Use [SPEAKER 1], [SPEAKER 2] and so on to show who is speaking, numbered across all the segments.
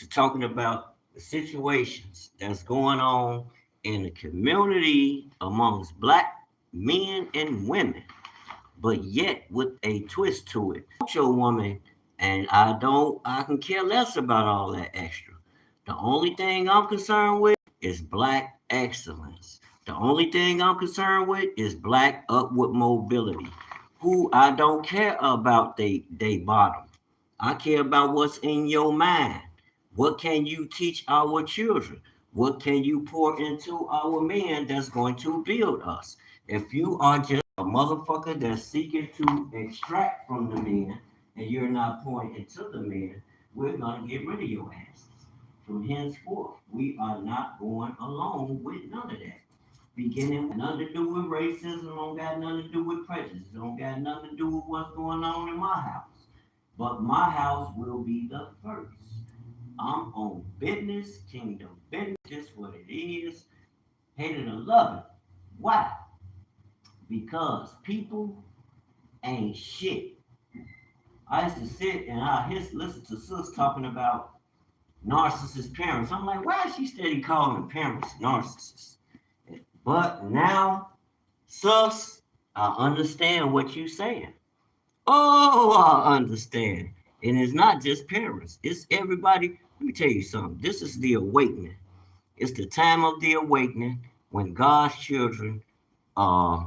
[SPEAKER 1] to talking about the situations that's going on in the community amongst black men and women, but yet with a twist to it. Your woman, and I can care less about all that extra. The only thing I'm concerned with is black excellence. The only thing I'm concerned with is black upward mobility. Who I don't care about they bottom. I care about what's in your mind. What can you teach our children? What can you pour into our men that's going to build us? If you are just a motherfucker that's seeking to extract from the men and you're not pouring into the men, we're gonna get rid of your asses. From henceforth, we are not going along with none of that. Beginning with nothing to do with racism, don't got nothing to do with prejudice, don't got nothing to do with what's going on in my house. But my house will be the first. I'm on business, kingdom business, just what it is. Hate it or love it. Why? Because people ain't shit. I used to sit and listen to sis talking about narcissist parents. I'm like, why is she steady calling parents narcissists? But now, sis, I understand what you saying. Oh, I understand. And it's not just parents, it's everybody. Let me tell you something. This is the awakening. It's the time of the awakening when God's children uh,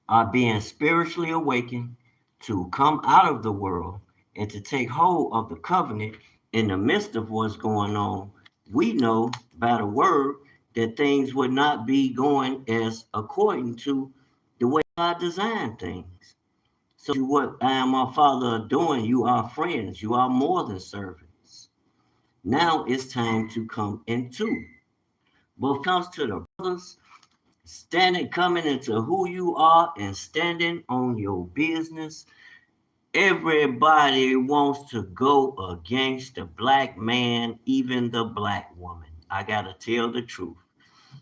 [SPEAKER 1] are being spiritually awakened to come out of the world and to take hold of the covenant in the midst of what's going on. We know by the word that things would not be going as according to the way God designed things. So what I and my father are doing, you are friends, you are more than servants. Now it's time to come into. But when it comes to the brothers, coming into who you are and standing on your business, everybody wants to go against the black man, even the black woman. I gotta tell the truth.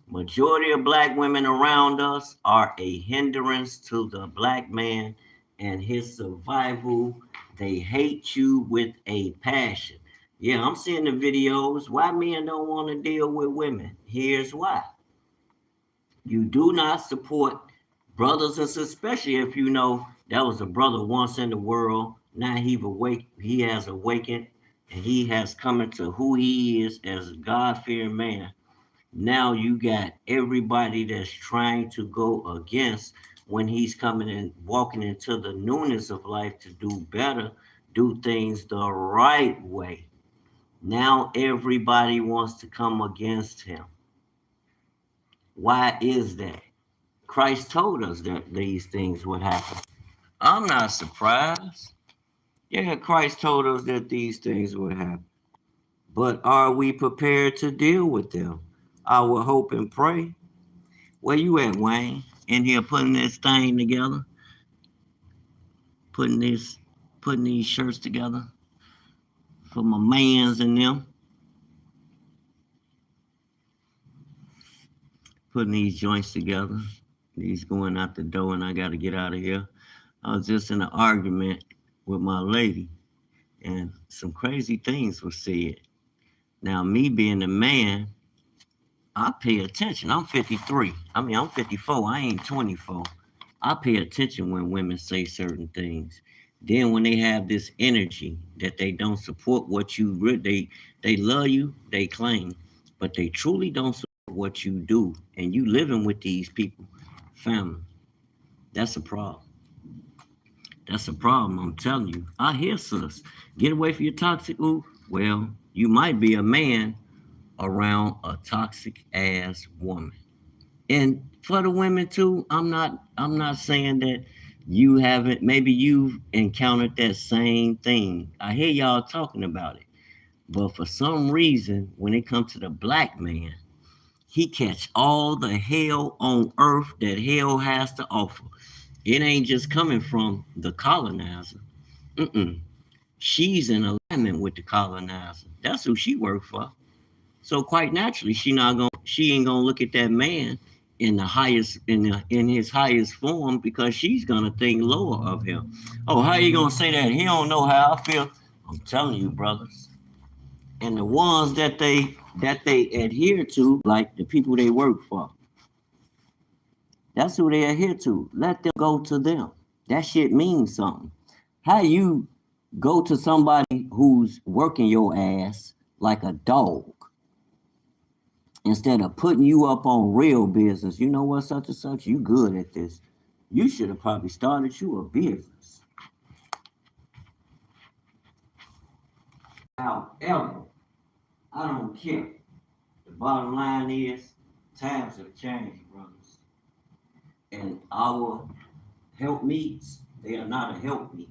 [SPEAKER 1] Majority of black women around us are a hindrance to the black man and his survival. They hate you with a passion. Yeah, I'm seeing the videos. Why men don't want to deal with women? Here's why. You do not support brothers, and especially if you know that was a brother once in the world. Now he has awakened, and he has come into who he is as a God-fearing man. Now you got everybody that's trying to go against when he's coming and walking into the newness of life to do better, do things the right way. Now everybody wants to come against him. Why is that? Christ told us that these things would happen. I'm not surprised. Yeah, Christ told us that these things would happen. But are we prepared to deal with them? I would hope and pray. Where you at, Wayne? In here putting this thing together? Putting these shirts together for my mans and them. Putting these joints together. These going out the door and I got to get out of here. I was just in an argument with my lady and some crazy things were said. Now, me being a man, I pay attention. I'm 53. I'm 54. I ain't 24. I pay attention when women say certain things. Then when they have this energy that they don't support what you they love you, they claim, but they truly don't support what you do. And you living with these people, family. That's a problem. That's a problem, I'm telling you. I hear sis. Get away from your toxic. Ooh, well, you might be a man around a toxic ass woman. And for the women too, I'm not saying that you haven't, maybe you've encountered that same thing. I hear y'all talking about it. But for some reason, when it comes to the black man, he catch all the hell on earth that hell has to offer. It ain't just coming from the colonizer. She's in alignment with the colonizer. That's who she worked for. So quite naturally, she ain't gonna look at that man in the highest in his highest form because she's gonna think lower of him. Oh, how you gonna say that? He don't know how I feel. I'm telling you, brothers. And the ones that they adhere to, like the people they work for, that's who they adhere to. Let them go to them. That shit means something. How you go to somebody who's working your ass like a dog instead of putting you up on real business? You know what, such and such, you good at this. You should have probably started you a business. However, I don't care. The bottom line is times have changed, brothers. And our help meets, they are not a help meet.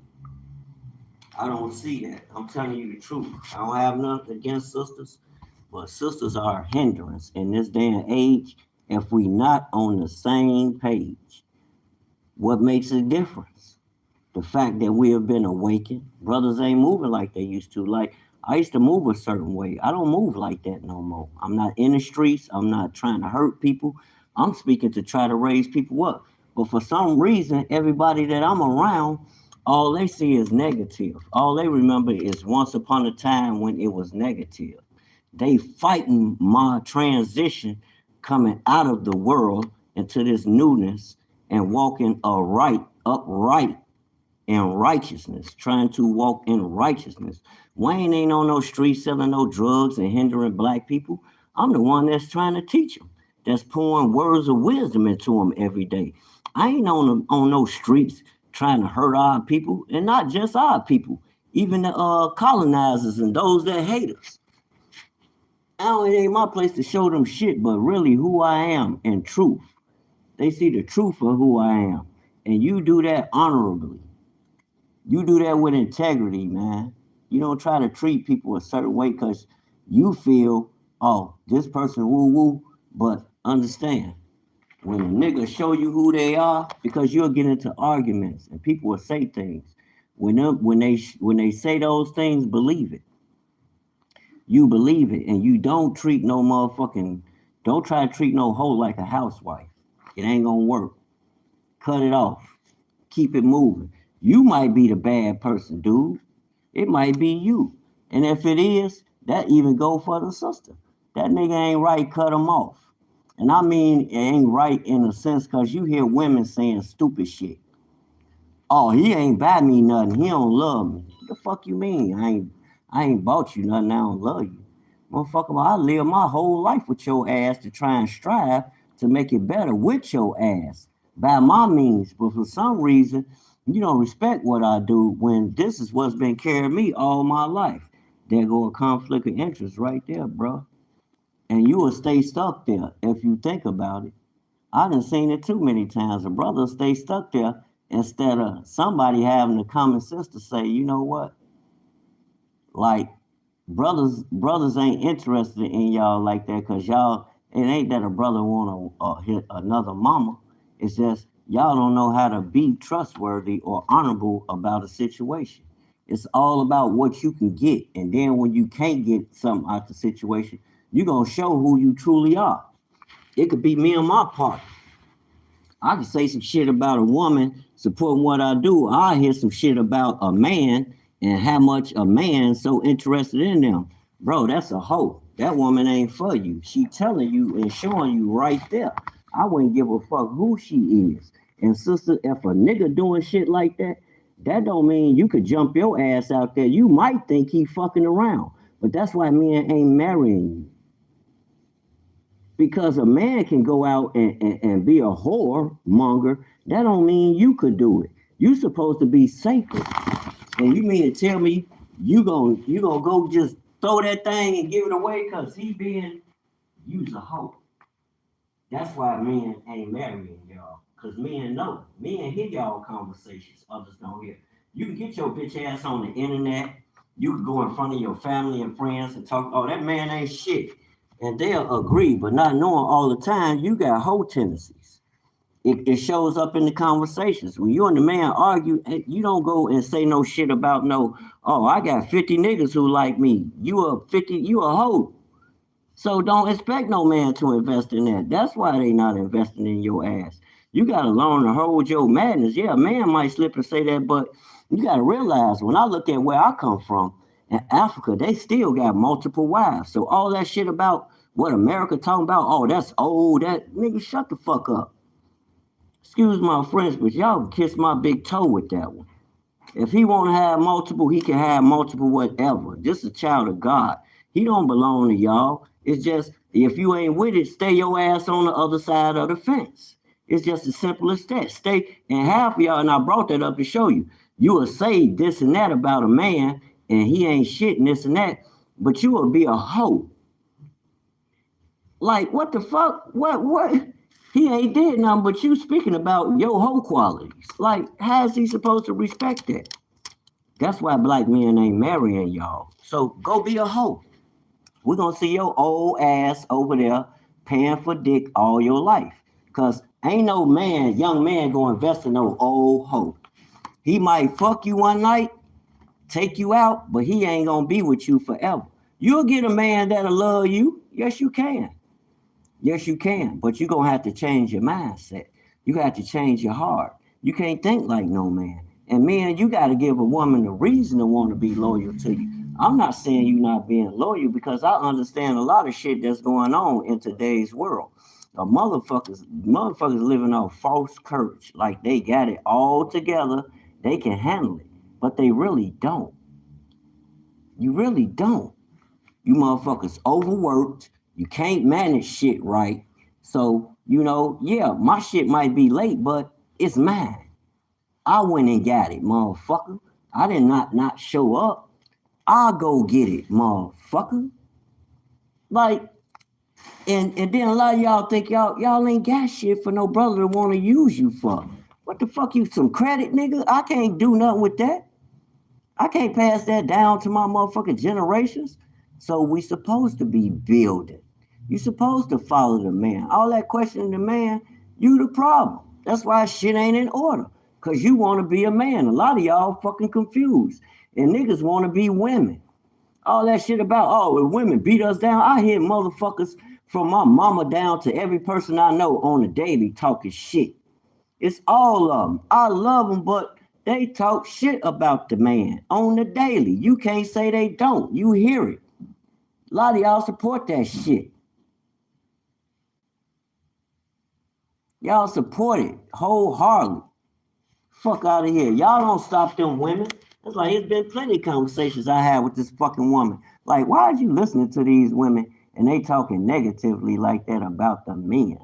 [SPEAKER 1] I don't see that. I'm telling you the truth. I don't have nothing against sisters, but sisters are a hindrance in this day and age if we not on the same page. What makes a difference? The fact that we have been awakened. Brothers ain't moving like they used to. Like, I used to move a certain way. I don't move like that no more. I'm not in the streets. I'm not trying to hurt people. I'm speaking to try to raise people up. But for some reason, everybody that I'm around, all they see is negative. All they remember is once upon a time when it was negative. They fighting my transition coming out of the world into this newness and walking upright in righteousness, trying to walk in righteousness. Wayne ain't on no street selling no drugs and hindering black people. I'm the one that's trying to teach them, that's pouring words of wisdom into them every day. I ain't on no streets trying to hurt our people, and not just our people, even the colonizers and those that hate us. It ain't my place to show them shit, but really who I am in truth. They see the truth of who I am. And you do that honorably. You do that with integrity, man. You don't try to treat people a certain way because you feel, oh, this person woo woo. But understand, when a nigga show you who they are, because you'll get into arguments and people will say things. When they say those things, believe it. You believe it, and you don't treat no motherfucking, don't try to treat no hoe like a housewife. It ain't gonna work. Cut it off. Keep it moving. You might be the bad person, dude. It might be you. And if it is, that even go for the sister. That nigga ain't right, cut him off. And I mean, it ain't right in a sense because you hear women saying stupid shit. Oh, he ain't buy me nothing. He don't love me. What the fuck you mean? I ain't bought you nothing. I don't love you. Motherfucker, I live my whole life with your ass to try and strive to make it better with your ass by my means. But for some reason, you don't respect what I do when this is what's been carrying me all my life. There go a conflict of interest right there, bro. And you will stay stuck there if you think about it. I done seen it too many times. A brother stay stuck there instead of somebody having the common sense to say, you know what? Like, brothers ain't interested in y'all like that because y'all, it ain't that a brother want to hit another mama. It's just y'all don't know how to be trustworthy or honorable about a situation. It's all about what you can get. And then when you can't get something out the situation, you're going to show who you truly are. It could be me and my partner. I can say some shit about a woman supporting what I do. I hear some shit about a man and how much a man's so interested in them. Bro, that's a hoe. That woman ain't for you. She telling you and showing you right there. I wouldn't give a fuck who she is. And sister, if a nigga doing shit like that, that don't mean you could jump your ass out there. You might think he fucking around. But that's why men ain't marrying you. Because a man can go out and be a whore monger, that don't mean you could do it. You supposed to be sacred. And you mean to tell me you gonna go just throw that thing and give it away because he being you's a hoe. That's why men ain't marrying y'all. Because men know. Men hear y'all conversations. Others don't hear. You can get your bitch ass on the internet. You can go in front of your family and friends and talk, oh, that man ain't shit. And they'll agree, but not knowing all the time you got hoe tendencies. It shows up in the conversations. When you and the man argue, you don't go and say no shit about no, oh, I got 50 niggas who like me. You a hoe. So don't expect no man to invest in that. That's why they not investing in your ass. You got to learn to hold your madness. Yeah, a man might slip and say that, but you got to realize when I look at where I come from,
[SPEAKER 2] In Africa, they still got multiple wives. So all that shit about what America talking about, oh, that's old, that nigga, shut the fuck up. Excuse my French, but y'all can kiss my big toe with that one. If he want to have multiple, he can have multiple whatever. Just a child of God. He don't belong to y'all. It's just if you ain't with it, stay your ass on the other side of the fence. It's just as simple as that. Stay and half of y'all, and I brought that up to show you. You will say this and that about a man, and he ain't shit and this and that, but you will be a hoe. Like what the fuck? What? He ain't did nothing but you speaking about your hoe qualities. Like, how's he supposed to respect that? That's why black men ain't marrying y'all. So go be a hoe. We're gonna see your old ass over there paying for dick all your life. Cause ain't no man, young man, gonna invest in no old hoe. He might fuck you one night, take you out, but he ain't gonna be with you forever. You'll get a man that'll love you. Yes, you can. Yes, you can. But you're gonna have to change your mindset. You got to change your heart. You can't think like no man. And man, you got to give a woman a reason to want to be loyal to you. I'm not saying you not being loyal because I understand a lot of shit that's going on in today's world. Motherfuckers living off false courage, like they got it all together, they can handle it, but they really don't. You really don't. You motherfuckers overworked. You can't manage shit right. So, yeah, my shit might be late, but it's mine. I went and got it, motherfucker. I did not show up. I'll go get it, motherfucker. Like, and then a lot of y'all think y'all ain't got shit for no brother to want to use you for. What the fuck, you some credit, nigga? I can't do nothing with that. I can't pass that down to my motherfucking generations. So we supposed to be building. You supposed to follow the man. All that questioning the man, you the problem. That's why shit ain't in order. Cause you want to be a man. A lot of y'all fucking confused. And niggas want to be women. All that shit about, oh, if women beat us down. I hear motherfuckers from my mama down to every person I know on the daily talking shit. It's all of them. I love them, but they talk shit about the man on the daily. You can't say they don't. You hear it. A lot of y'all support that shit. Y'all support it wholeheartedly. Fuck out of here. Y'all don't stop them women. It's like it's been plenty of conversations I had with this fucking woman. Like, why are you listening to these women and they talking negatively like that about the men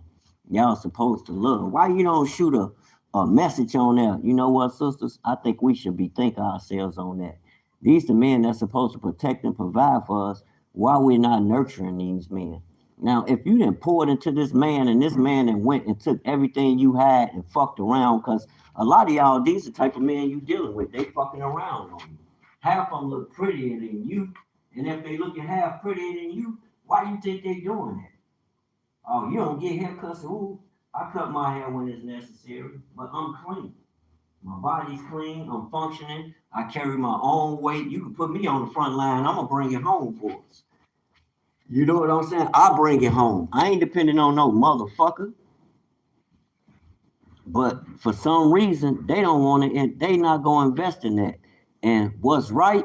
[SPEAKER 2] y'all supposed to love? Why you don't shoot a message on there? You know what, sisters? I think we should be thinking ourselves on that. These the men that's supposed to protect and provide for us. Why we're not nurturing these men? Now, if you didn't pour it into this man and this man and went and took everything you had and fucked around, because a lot of y'all, these are the type of men you dealing with. They fucking around on you. Half of them look prettier than you. And if they looking half prettier than you, why do you think they doing that? Oh, you don't get haircuts? Ooh, I cut my hair when it's necessary, but I'm clean. My body's clean. I'm functioning. I carry my own weight. You can put me on the front line. I'm going to bring it home for us. You know what I'm saying? I bring it home. I ain't depending on no motherfucker. But for some reason, they don't want it, and they not going to invest in that. And what's right,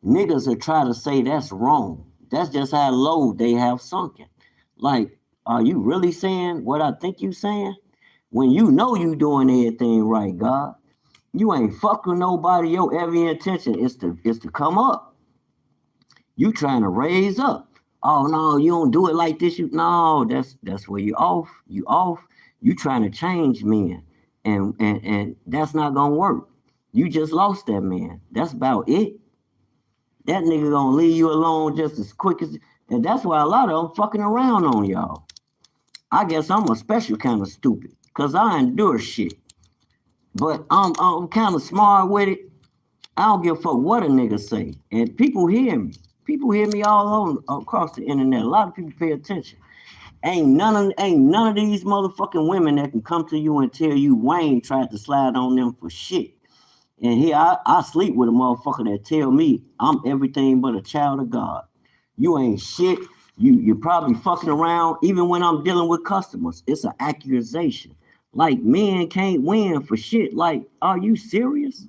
[SPEAKER 2] niggas will try to say that's wrong. That's just how low they have sunken. Like, are you really saying what I think you saying? When you know you doing everything right, God. You ain't fucking nobody. Your every intention is to come up. You trying to raise up. Oh no, you don't do it like this. No, that's where you off. You off. You trying to change men, and that's not gonna work. You just lost that man. That's about it. That nigga gonna leave you alone just as quick as, and that's why a lot of them fucking around on y'all. I guess I'm a special kind of stupid, cause I endure shit. But I'm kind of smart with it. I don't give a fuck what a nigga say. And people hear me. People hear me all over across the internet. A lot of people pay attention. Ain't none of these motherfucking women that can come to you and tell you Wayne tried to slide on them for shit. And here I sleep with a motherfucker that tell me I'm everything but a child of God. You ain't shit. You probably fucking around. Even when I'm dealing with customers, it's an accusation. Like, men can't win for shit. Like, are you serious?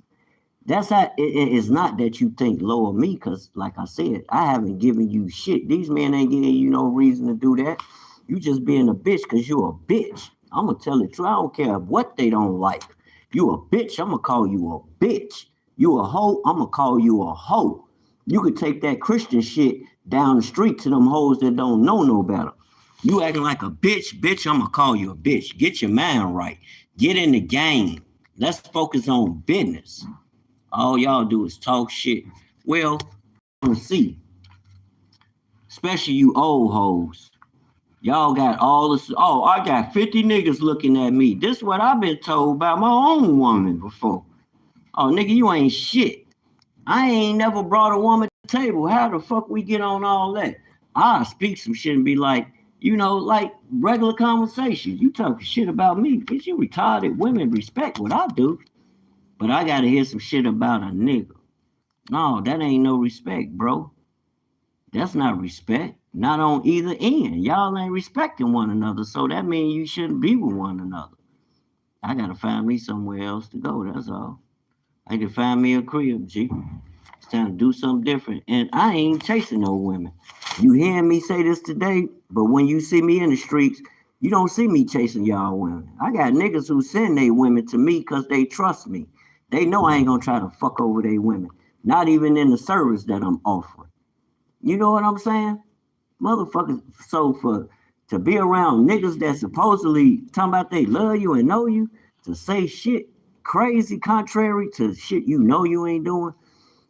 [SPEAKER 2] That's how it's not that you think low of me, because like I said, I haven't given you shit. These men ain't giving you no reason to do that. You just being a bitch because you a bitch. I'm gonna tell the truth. I don't care what they don't like. You a bitch, I'm gonna call you a bitch. You a hoe, I'm gonna call you a hoe. You could take that Christian shit down the street to them hoes that don't know no better. You acting like a bitch, I'm gonna call you a bitch. Get your mind right. Get in the game. Let's focus on business. All y'all do is talk shit. Well, let's see, especially you old hoes. Y'all got all this. Oh, I got 50 niggas looking at me. This is what I've been told by my own woman before. Oh, nigga, you ain't shit. I ain't never brought a woman to the table. How the fuck we get on all that? I speak some shit and be like, like regular conversation. You talking shit about me. Bitch, you retarded. Women respect what I do. But I gotta hear some shit about a nigga. No, that ain't no respect, bro. That's not respect. Not on either end. Y'all ain't respecting one another, so that means you shouldn't be with one another. I gotta find me somewhere else to go, that's all. I need to find me a crib, G. It's time to do something different. And I ain't chasing no women. You hearing me say this today, but when you see me in the streets, you don't see me chasing y'all women. I got niggas who send they women to me because they trust me. They know I ain't gonna try to fuck over they women. Not even in the service that I'm offering. You know what I'm saying? Motherfuckers, so for to be around niggas that supposedly talking about they love you and know you, to say shit crazy contrary to shit you know you ain't doing,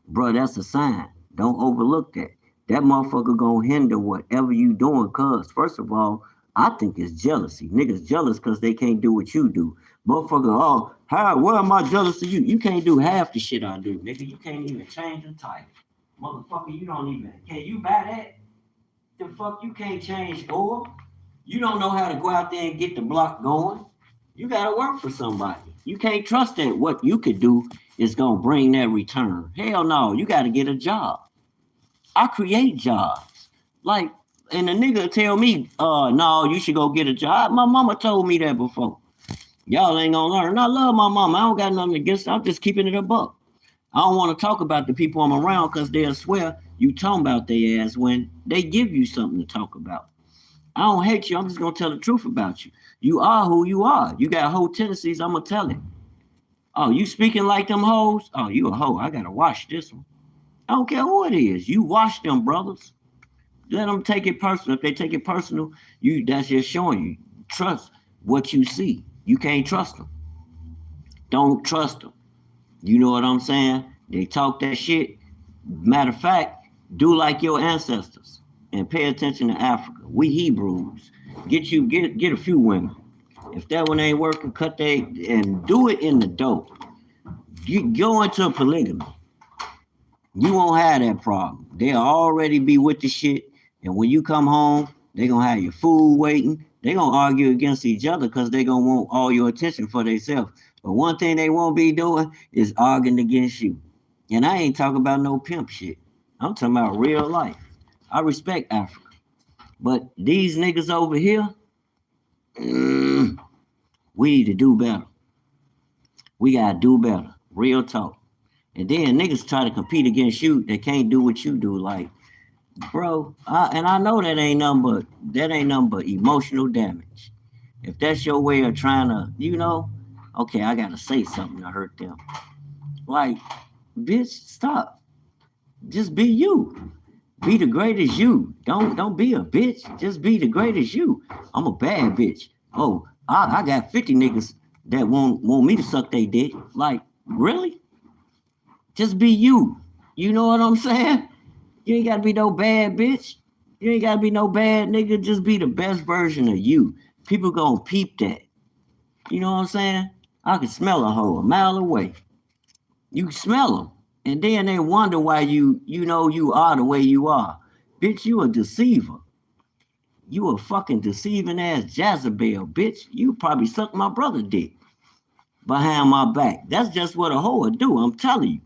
[SPEAKER 2] bro, that's a sign. Don't overlook that. That motherfucker gonna hinder whatever you doing, cause first of all, I think it's jealousy. Niggas jealous cause they can't do what you do. Motherfucker, oh, how, why am I jealous of you? You can't do half the shit I do, nigga. You can't even change the title. Motherfucker, you don't even, can you buy that? The fuck, you can't change oil? You don't know how to go out there and get the block going. You gotta work for somebody. You can't trust that what you could do is gonna bring that return. Hell no, you gotta get a job. I create jobs. Like, and the nigga tell me, no, you should go get a job. My mama told me that before. Y'all ain't gonna learn. I love my mama. I don't got nothing against her. I'm just keeping it a buck. I don't want to talk about the people I'm around because they'll swear you talking about their ass when they give you something to talk about. I don't hate you. I'm just gonna tell the truth about you. You are who you are. You got whole tendencies. I'm gonna tell it. Oh, you speaking like them hoes? Oh, you a hoe. I gotta watch this one. I don't care who it is. You watch them, brothers. Let them take it personal. If they take it personal, that's just showing you trust what you see. You can't trust them. Don't trust them. You know what I'm saying? They talk that shit. Matter of fact, do like your ancestors and pay attention to Africa. We Hebrews. Get a few women. If that one ain't working, cut they and do it in the dope. You go into polygamy. You won't have that problem. They'll already be with the shit. And when you come home, they're gonna have your food waiting. They're gonna argue against each other because they're gonna want all your attention for themselves. But one thing they won't be doing is arguing against you. And I ain't talking about no pimp shit. I'm talking about real life. I respect Africa. But these niggas over here, we need to do better. We gotta do better. Real talk. And then niggas try to compete against you that can't do what you do. Like, bro, and I know that ain't nothing but emotional damage. If that's your way of trying to, okay, I gotta say something to hurt them. Like, bitch, stop. Just be you. Be the greatest you. Don't be a bitch. Just be the greatest you. I'm a bad bitch. Oh, I got 50 niggas that want me to suck their dick. Like, really? Just be you. You know what I'm saying? You ain't gotta be no bad bitch. You ain't gotta be no bad nigga. Just be the best version of you. People gonna peep that. You know what I'm saying? I can smell a hoe a mile away. You can smell them. And then they wonder why you are the way you are. Bitch, you a deceiver. You a fucking deceiving ass Jezebel, bitch. You probably suck my brother dick behind my back. That's just what a hoe would do, I'm telling you.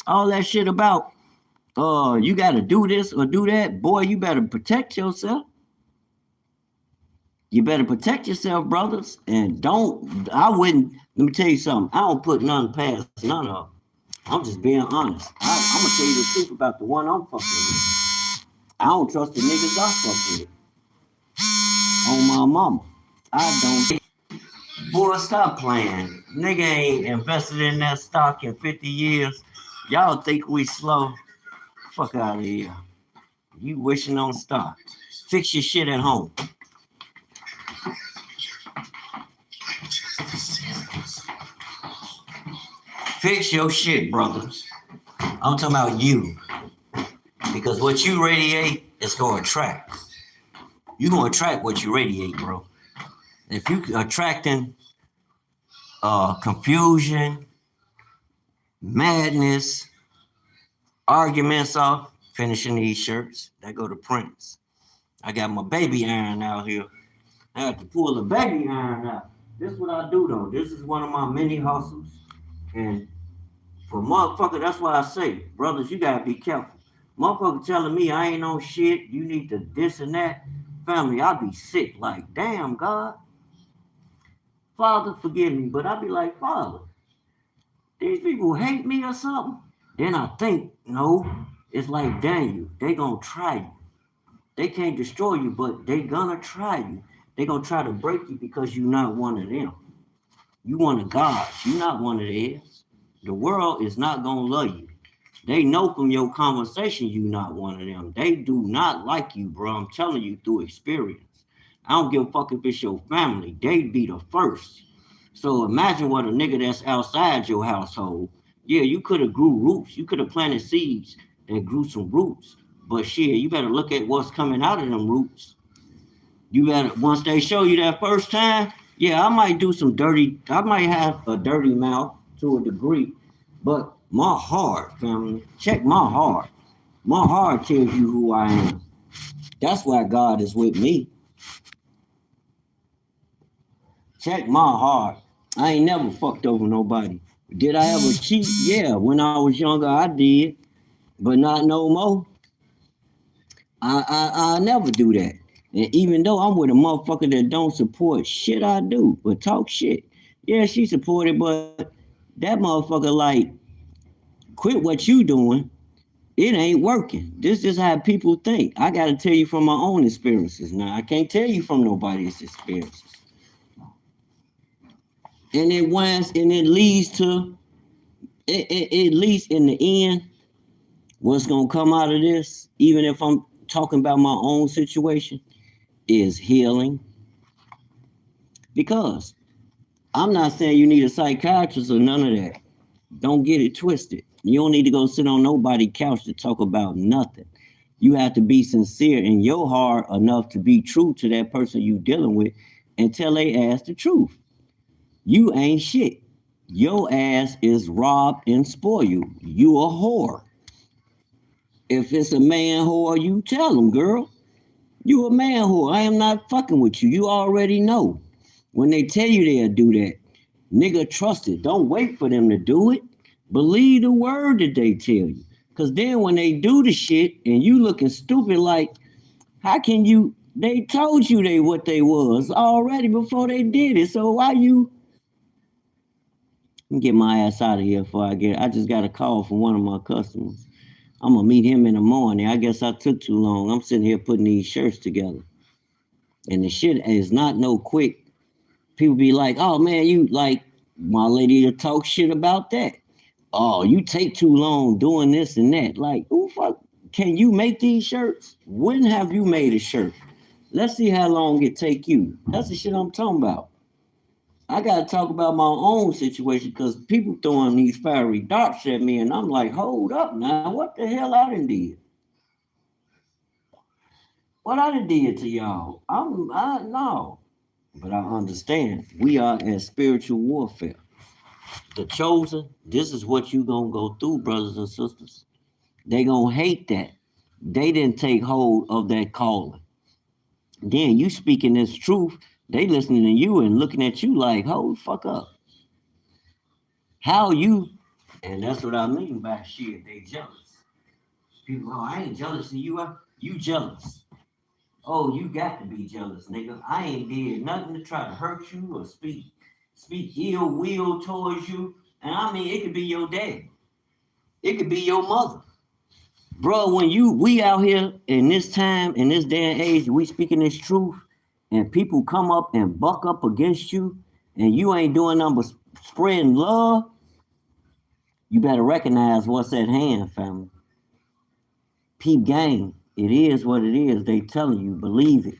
[SPEAKER 2] All that shit about, you gotta do this or do that. Boy, you better protect yourself. You better protect yourself, brothers. And let me tell you something. I don't put none past none of them. I'm just being honest. I'm gonna tell you the truth about the one I'm fucking with. I don't trust the niggas I fuck with. On my mama. I don't. Boy, stop playing. Nigga ain't invested in that stock in 50 years. Y'all think we slow? Fuck out of here. You wishing on stock. Fix your shit at home. Fix your shit, brother. I'm talking about you. Because what you radiate is going to attract. You going to attract what you radiate, bro. If you attracting confusion, madness, arguments off, finishing these shirts, that go to Prince. I got my baby iron out here. I have to pull the baby iron out. This is what I do though. This is one of my many hustles. And for motherfucker, that's why I say, brothers, you gotta be careful. Motherfucker telling me I ain't no shit, you need to this and that. Family, I be sick. Like, damn, God. Father, forgive me. But I be like, Father, these people hate me or something. Then I think, no, it's like Daniel. They gonna try you. They can't destroy you, but they gonna try you. They gonna try to break you because you're not one of them. You one of God's. You're not one of theirs. The world is not gonna love you. They know from your conversation you not one of them. They do not like you, bro. I'm telling you through experience. I don't give a fuck if it's your family. They be the first. So imagine what a nigga that's outside your household. Yeah, you could have grew roots. You could have planted seeds and grew some roots. But shit, you better look at what's coming out of them roots. You better once they show you that first time, yeah, I might do some dirty. I might have a dirty mouth to a degree, but my heart, family, check my heart. My heart tells you who I am. That's why God is with me. Check my heart. I ain't never fucked over nobody. Did I ever cheat? Yeah, when I was younger, I did, but not no more. I never do that. And even though I'm with a motherfucker that don't support shit I do, but talk shit. Yeah, she supported, but that motherfucker like quit what you doing. It ain't working. This is how people think. I gotta tell you from my own experiences. Now I can't tell you from nobody's experiences. And it leads to it leads in the end, what's gonna come out of this, even if I'm talking about my own situation, is healing. Because I'm not saying you need a psychiatrist or none of that. Don't get it twisted. You don't need to go sit on nobody's couch to talk about nothing. You have to be sincere in your heart enough to be true to that person you dealing with and tell they ass the truth. You ain't shit. Your ass is robbed and spoiled. You a whore. If it's a man whore, you tell him, girl. You a man whore. I am not fucking with you. You already know. When they tell you they'll do that, nigga, trust it. Don't wait for them to do it. Believe the word that they tell you. Cause then when they do the shit and you looking stupid, like, how can you? They told you they what they was already before they did it. So why you? Get my ass out of here before I get. I just got a call from one of my customers. I'm gonna meet him in the morning. I guess I took too long. I'm sitting here putting these shirts together, and the shit is not no quick. People be like, "Oh man, you like my lady to talk shit about that." Oh, you take too long doing this and that. Like, who fuck can you make these shirts? When have you made a shirt? Let's see how long it take you. That's the shit I'm talking about. I gotta talk about my own situation because people throwing these fiery darts at me, and I'm like, hold up now, what the hell I done did? What I done did to y'all? I no, but I understand we are in spiritual warfare. The chosen, this is what you gonna go through, brothers and sisters. They gonna hate that. They didn't take hold of that calling. Then you speaking this truth, they listening to you and looking at you like, hold the fuck up. How you, and that's what I mean by shit, they jealous. People, oh, I ain't jealous of you. You jealous. Oh, you got to be jealous, nigga. I ain't did nothing to try to hurt you or speak ill will towards you. And I mean, it could be your dad. It could be your mother. Bro, when we out here in this time, in this day and age, we speaking this truth, and people come up and buck up against you, and you ain't doing nothing but spreading love, you better recognize what's at hand, family. Peep game. It is what it is. They telling you, believe it.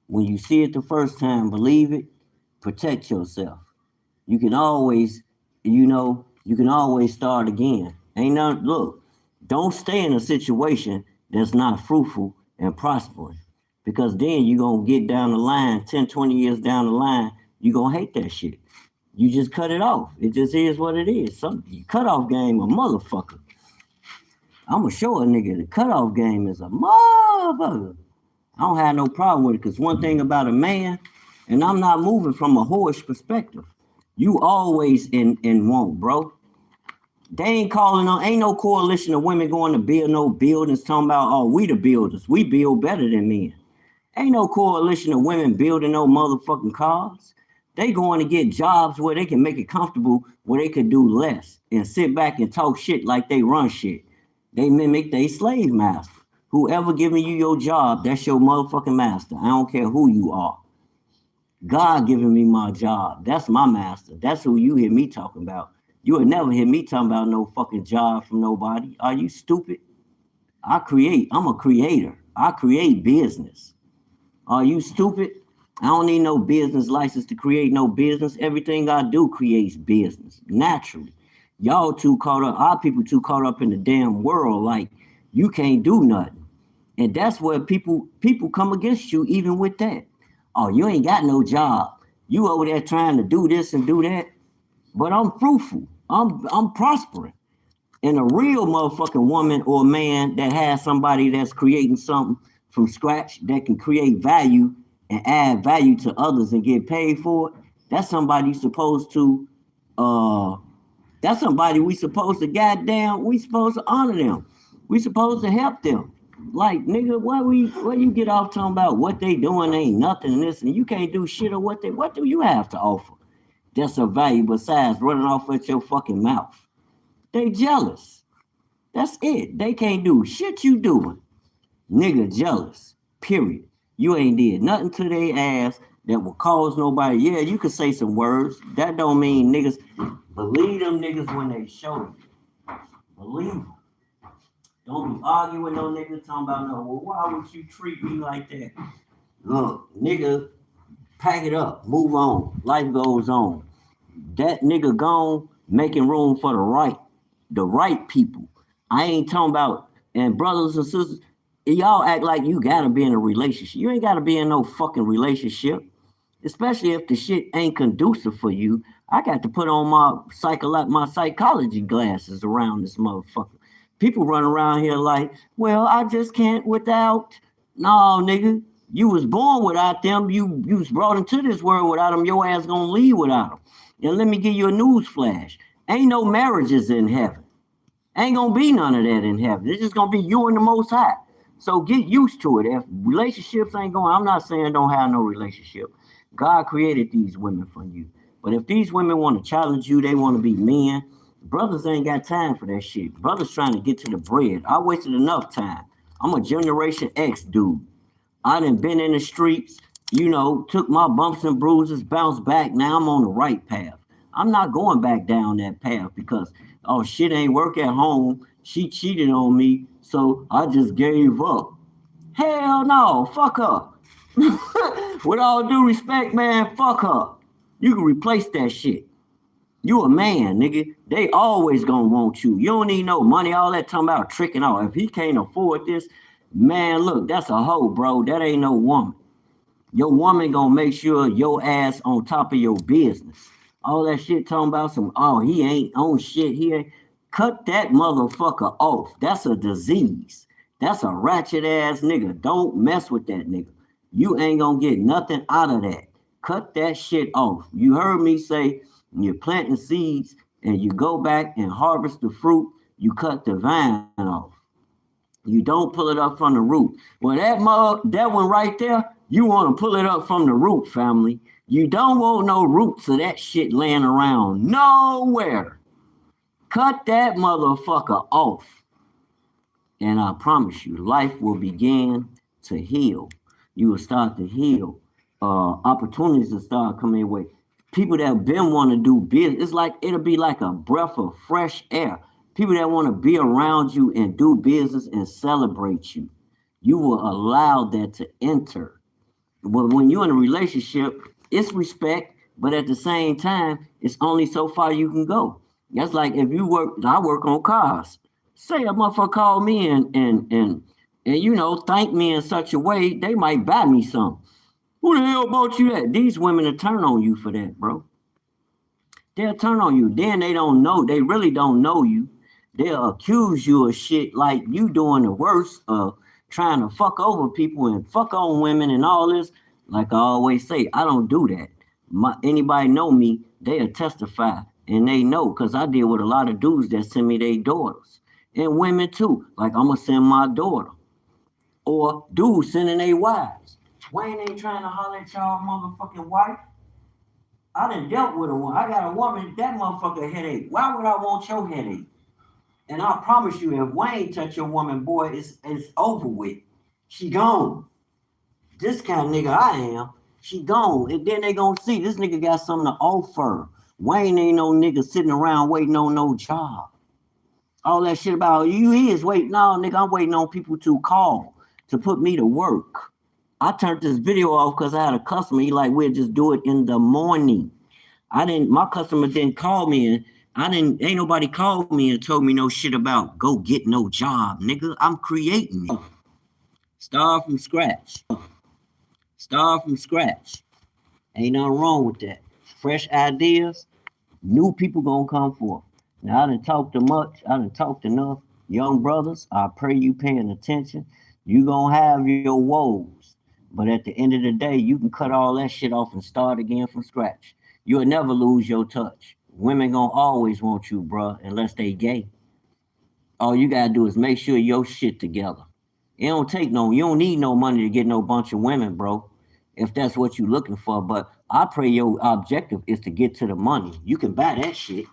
[SPEAKER 2] When you see it the first time, believe it. Protect yourself. You can always, you can always start again. Ain't nothing, look, don't stay in a situation that's not fruitful and prospering. Because then you're going to get down the line, 10, 20 years down the line, you're going to hate that shit. You just cut it off. It just is what it is. Some cutoff game a motherfucker. I'm going to show a nigga the cutoff game is a motherfucker. I don't have no problem with it, because one thing about a man, and I'm not moving from a whorish perspective, you always in want, bro. They ain't calling on, ain't no coalition of women going to build no buildings talking about, oh, we the builders. We build better than men. Ain't no coalition of women building no motherfucking cars. They going to get jobs where they can make it comfortable, where they could do less and sit back and talk shit like they run shit. They mimic their slave master. Whoever giving you your job, that's your motherfucking master. I don't care who you are. God giving me my job. That's my master. That's who you hear me talking about. You would never hear me talking about no fucking job from nobody. Are you stupid? I create. I'm a creator. I create business. Are you stupid? I don't need no business license to create no business. Everything I do creates business naturally. Y'all too caught up. Our people too caught up in the damn world. Like you can't do nothing, and that's where people come against you even with that. Oh, you ain't got no job. You over there trying to do this and do that, but I'm fruitful. I'm prospering. And a real motherfucking woman or man that has somebody that's creating something from scratch that can create value and add value to others and get paid for it, that's somebody supposed to that's somebody we supposed to we supposed to honor them. We supposed to help them. Like nigga, why you get off talking about what they doing ain't nothing and this and you can't do shit or what do you have to offer? That's a value besides running off at your fucking mouth. They jealous. That's it. They can't do shit you doing. Nigga jealous. Period. You ain't did nothing to their ass that will cause nobody. Yeah, you can say some words. That don't mean niggas. Believe them niggas when they show you. Believe them. Don't be arguing with no nigga talking about no, well, why would you treat me like that? Look, nigga, pack it up. Move on. Life goes on. That nigga gone, making room for the right people. I ain't talking about, and brothers and sisters, y'all act like you gotta be in a relationship. You ain't gotta be in no fucking relationship, especially if the shit ain't conducive for you. I got to put on my psychology glasses around this motherfucker. People run around here like, well, I just can't without. No, nigga, you was born without them. You was brought into this world without them. Your ass gonna leave without them. And let me give you a news flash. Ain't no marriages in heaven. Ain't gonna be none of that in heaven. It's just gonna be you and the Most High. So get used to it. If relationships ain't going, I'm not saying don't have no relationship. God created these women for you. But if these women want to challenge you, they want to be men, brothers ain't got time for that shit. Brothers trying to get to the bread. I wasted enough time. I'm a Generation X dude. I done been in the streets, took my bumps and bruises, bounced back. Now I'm on the right path. I'm not going back down that path because, oh, shit ain't work at home. She cheated on me, so I just gave up. Hell no, fuck her. With all due respect, man, fuck her. You can replace that shit. You a man, nigga. They always gonna want you. You don't need no money. All that talking about tricking out. If he can't afford this, man, look, that's a hoe, bro. That ain't no woman. Your woman gonna make sure your ass on top of your business. All that shit talking about he ain't on shit. He ain't. Cut that motherfucker off. That's a disease. That's a ratchet ass nigga. Don't mess with that nigga. You ain't gonna get nothing out of that. Cut that shit off. You heard me say, you're planting seeds and you go back and harvest the fruit, you cut the vine off. You don't pull it up from the root. Well, that one right there, you want to pull it up from the root, family. You don't want no roots of that shit laying around nowhere. Cut that motherfucker off. And I promise you, life will begin to heal. You will start to heal. Opportunities will start coming your way. People that been want to do business, it's like it'll be like a breath of fresh air. People that want to be around you and do business and celebrate you, you will allow that to enter. But when you're in a relationship, it's respect, but at the same time, it's only so far you can go. That's like if you work, I work on cars. Say a motherfucker call me and you know thank me in such a way they might buy me some. Who the hell bought you that? These women will turn on you for that, bro. They'll turn on you. Then they don't know. They really don't know you. They'll accuse you of shit like you doing the worst of trying to fuck over people and fuck on women and all this. Like I always say, I don't do that. Anybody know me, they'll testify. And they know because I deal with a lot of dudes that send me their daughters. And women too. Like I'm going to send my daughter. Or dudes sending their wives. Wayne ain't trying to holler at y'all motherfucking wife. I done dealt with a woman. I got a woman, that motherfucker headache. Why would I want your headache? And I promise you, if Wayne touch your woman, boy, it's over with. She gone. This kind of nigga I am, she gone. And then they gonna see this nigga got something to offer. Wayne ain't no nigga sitting around waiting on no job. All that shit about you is waiting. No, nigga, I'm waiting on people to call to put me to work. I turned this video off because I had a customer. He like, we'll just do it in the morning. My customer didn't call me and ain't nobody called me and told me no shit about go get no job, nigga. I'm creating it. Start from scratch. Start from scratch. Ain't nothing wrong with that. Fresh ideas, new people gonna come forth. Now I done talked too much. I done talked enough. Young brothers, I pray you paying attention. You gonna have your woes. But at the end of the day, you can cut all that shit off and start again from scratch. You'll never lose your touch. Women gonna always want you, bruh, unless they gay. All you gotta do is make sure your shit together. You don't need no money to get no bunch of women, bro, if that's what you're looking for. But I pray your objective is to get to the money. You can buy that shit.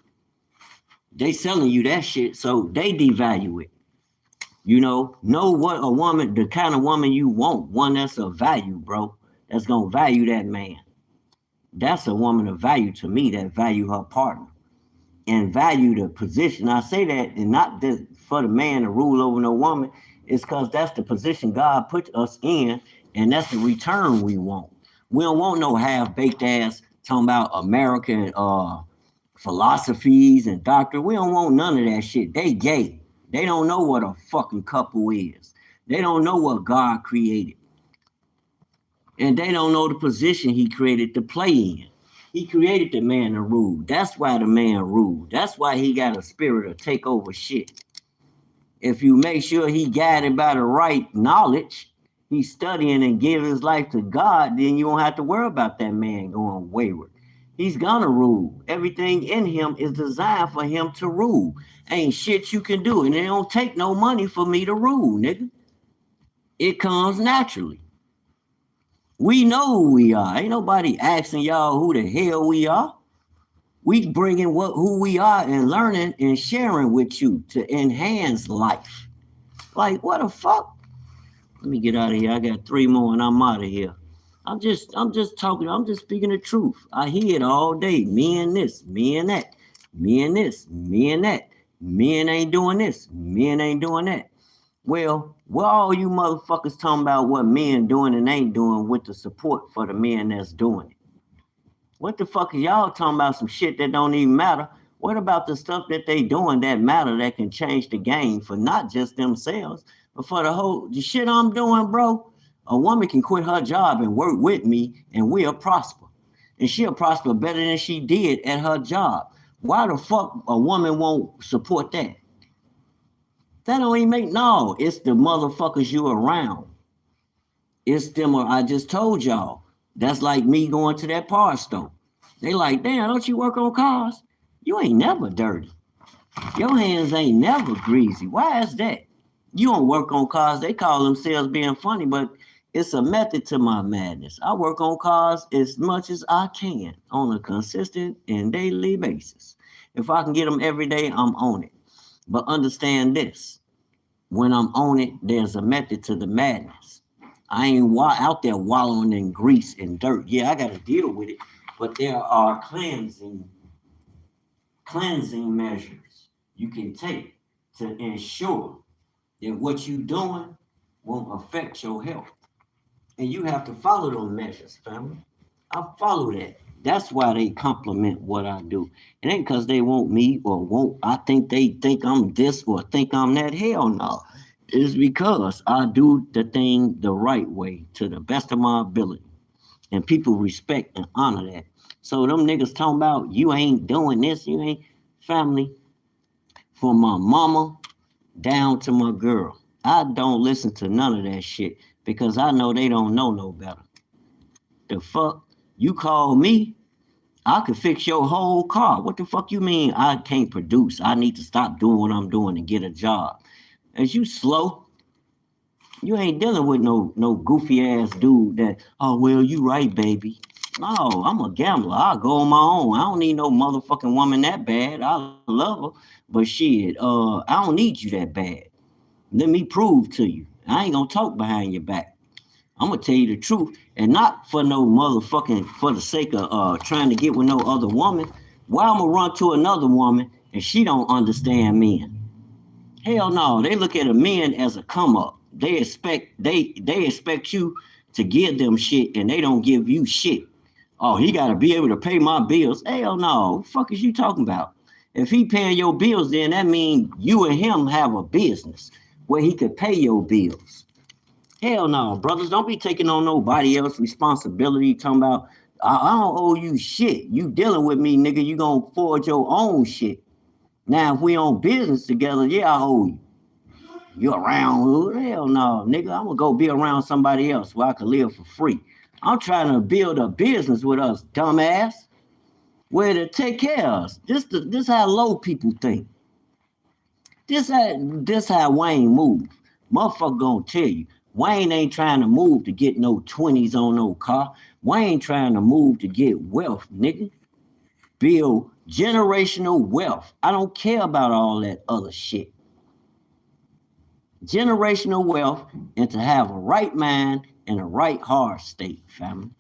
[SPEAKER 2] They selling you that shit, so they devalue it. Know what a woman, the kind of woman you want, one that's of value, bro, that's gonna value that man. That's a woman of value to me that value her partner and value the position. I say that, and not just for the man to rule over no woman, it's because that's the position God put us in, and that's the return we want. We don't want no half-baked ass talking about American philosophies and doctrine. We don't want none of that shit. They gay. They don't know what a fucking couple is. They don't know what God created. And they don't know the position he created to play in. He created the man to rule. That's why the man ruled. That's why he got a spirit to take over shit. If you make sure he guided by the right knowledge, he's studying and giving his life to God, then you don't have to worry about that man going wayward. He's gonna rule. Everything in him is designed for him to rule. Ain't shit you can do. And it don't take no money for me to rule, nigga. It comes naturally. We know who we are. Ain't nobody asking y'all who the hell we are. We bringing who we are and learning and sharing with you to enhance life. Like, what the fuck? Let me get out of here. I got 3 more and I'm out of here. I'm just talking. I'm just speaking the truth. I hear it all day. Me and this, me and that, me and this, me and that. Men ain't doing this. Men ain't doing that. Well, what all you motherfuckers talking about what men doing and ain't doing with the support for the men that's doing it? What the fuck are y'all talking about some shit that don't even matter? What about the stuff that they doing that matter that can change the game for not just themselves, but for the shit I'm doing, bro? A woman can quit her job and work with me and we'll prosper. And she'll prosper better than she did at her job. Why the fuck a woman won't support that? That don't even make, no, it's the motherfuckers you around. It's them, I just told y'all. That's like me going to that parts store. They like, damn, don't you work on cars? You ain't never dirty. Your hands ain't never greasy. Why is that? You don't work on cars. They call themselves being funny, but it's a method to my madness. I work on cars as much as I can on a consistent and daily basis. If I can get them every day, I'm on it. But understand this: when I'm on it, there's a method to the madness. I ain't out there wallowing in grease and dirt. Yeah, I got to deal with it, but there are cleansing measures you can take to ensure that what you're doing won't affect your health. And you have to follow those measures, family. I follow that. That's why they compliment what I do. It ain't because they want me or won't. I think they think I'm this or think I'm that. Hell no. It's because I do the thing the right way to the best of my ability. And people respect and honor that. So them niggas talking about you ain't doing this, you ain't family. From my mama down to my girl. I don't listen to none of that shit because I know they don't know no better. The fuck? You call me, I could fix your whole car. What the fuck you mean I can't produce? I need to stop doing what I'm doing and get a job. As you slow, you ain't dealing with no goofy ass dude that, oh well, you right, baby. No, I'm a gambler. I'll go on my own. I don't need no motherfucking woman that bad. I love her. But shit, I don't need you that bad. Let me prove to you. I ain't gonna talk behind your back. I'm gonna tell you the truth, and not for no motherfucking for the sake of trying to get with no other woman. Why I'm gonna run to another woman and she don't understand men? Hell no, they look at a man as a come up. They expect you to give them shit, and they don't give you shit. Oh, he got to be able to pay my bills. Hell no, what the fuck is you talking about? If he paying your bills, then that means you and him have a business where he could pay your bills. Hell no, brothers, don't be taking on nobody else's responsibility. Talking about I don't owe you shit. You dealing with me, nigga. You gonna forge your own shit. Now, if we on business together, yeah, I owe you. You around hood? Hell no, nigga. I'm gonna go be around somebody else where I can live for free. I'm trying to build a business with us, dumbass. Where to take care of us. This how low people think. This how Wayne move. Motherfucker gonna tell you. Wayne ain't trying to move to get no 20s on no car. Wayne trying to move to get wealth, nigga. Build generational wealth. I don't care about all that other shit. Generational wealth and to have a right mind and a right heart state, family.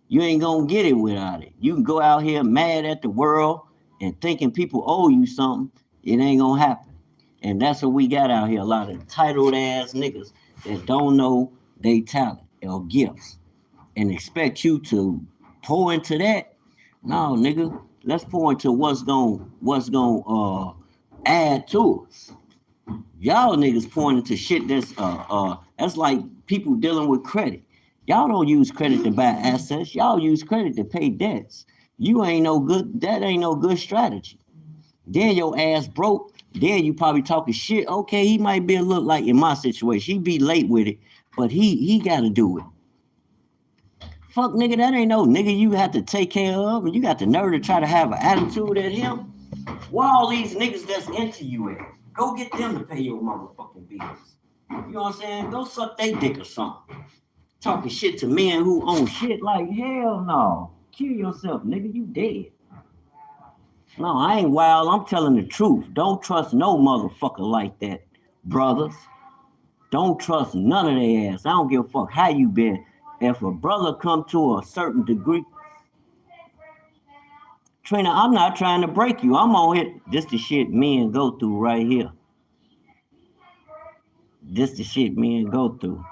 [SPEAKER 2] You ain't gonna get it without it. You can go out here mad at the world and thinking people owe you something. It ain't gonna happen. And that's what we got out here. A lot of entitled ass niggas that don't know they talent or gifts and expect you to pour into that. No, nigga, let's pour into what's gonna add to us. Y'all niggas pointing to shit that's like people dealing with credit. Y'all don't use credit to buy assets. Y'all use credit to pay debts. You ain't no good. That ain't no good strategy. Then your ass broke. Then you probably talking shit. Okay, he might be a little like in my situation. He be late with it, but he got to do it. Fuck nigga, that ain't no nigga you have to take care of, and you got the nerve to try to have an attitude at him. Where all these niggas that's into you at? Go get them to pay your motherfucking bills. You know what I'm saying? Go suck they dick or something. Talking shit to men who own shit like hell no. Kill yourself, nigga. You dead. No, I ain't wild. I'm telling the truth. Don't trust no motherfucker like that, brothers. Don't trust none of their ass. I don't give a fuck how you been. If a brother come to a certain degree, Trina, I'm not trying to break you. I'm on it. This the shit men go through right here. This the shit men go through.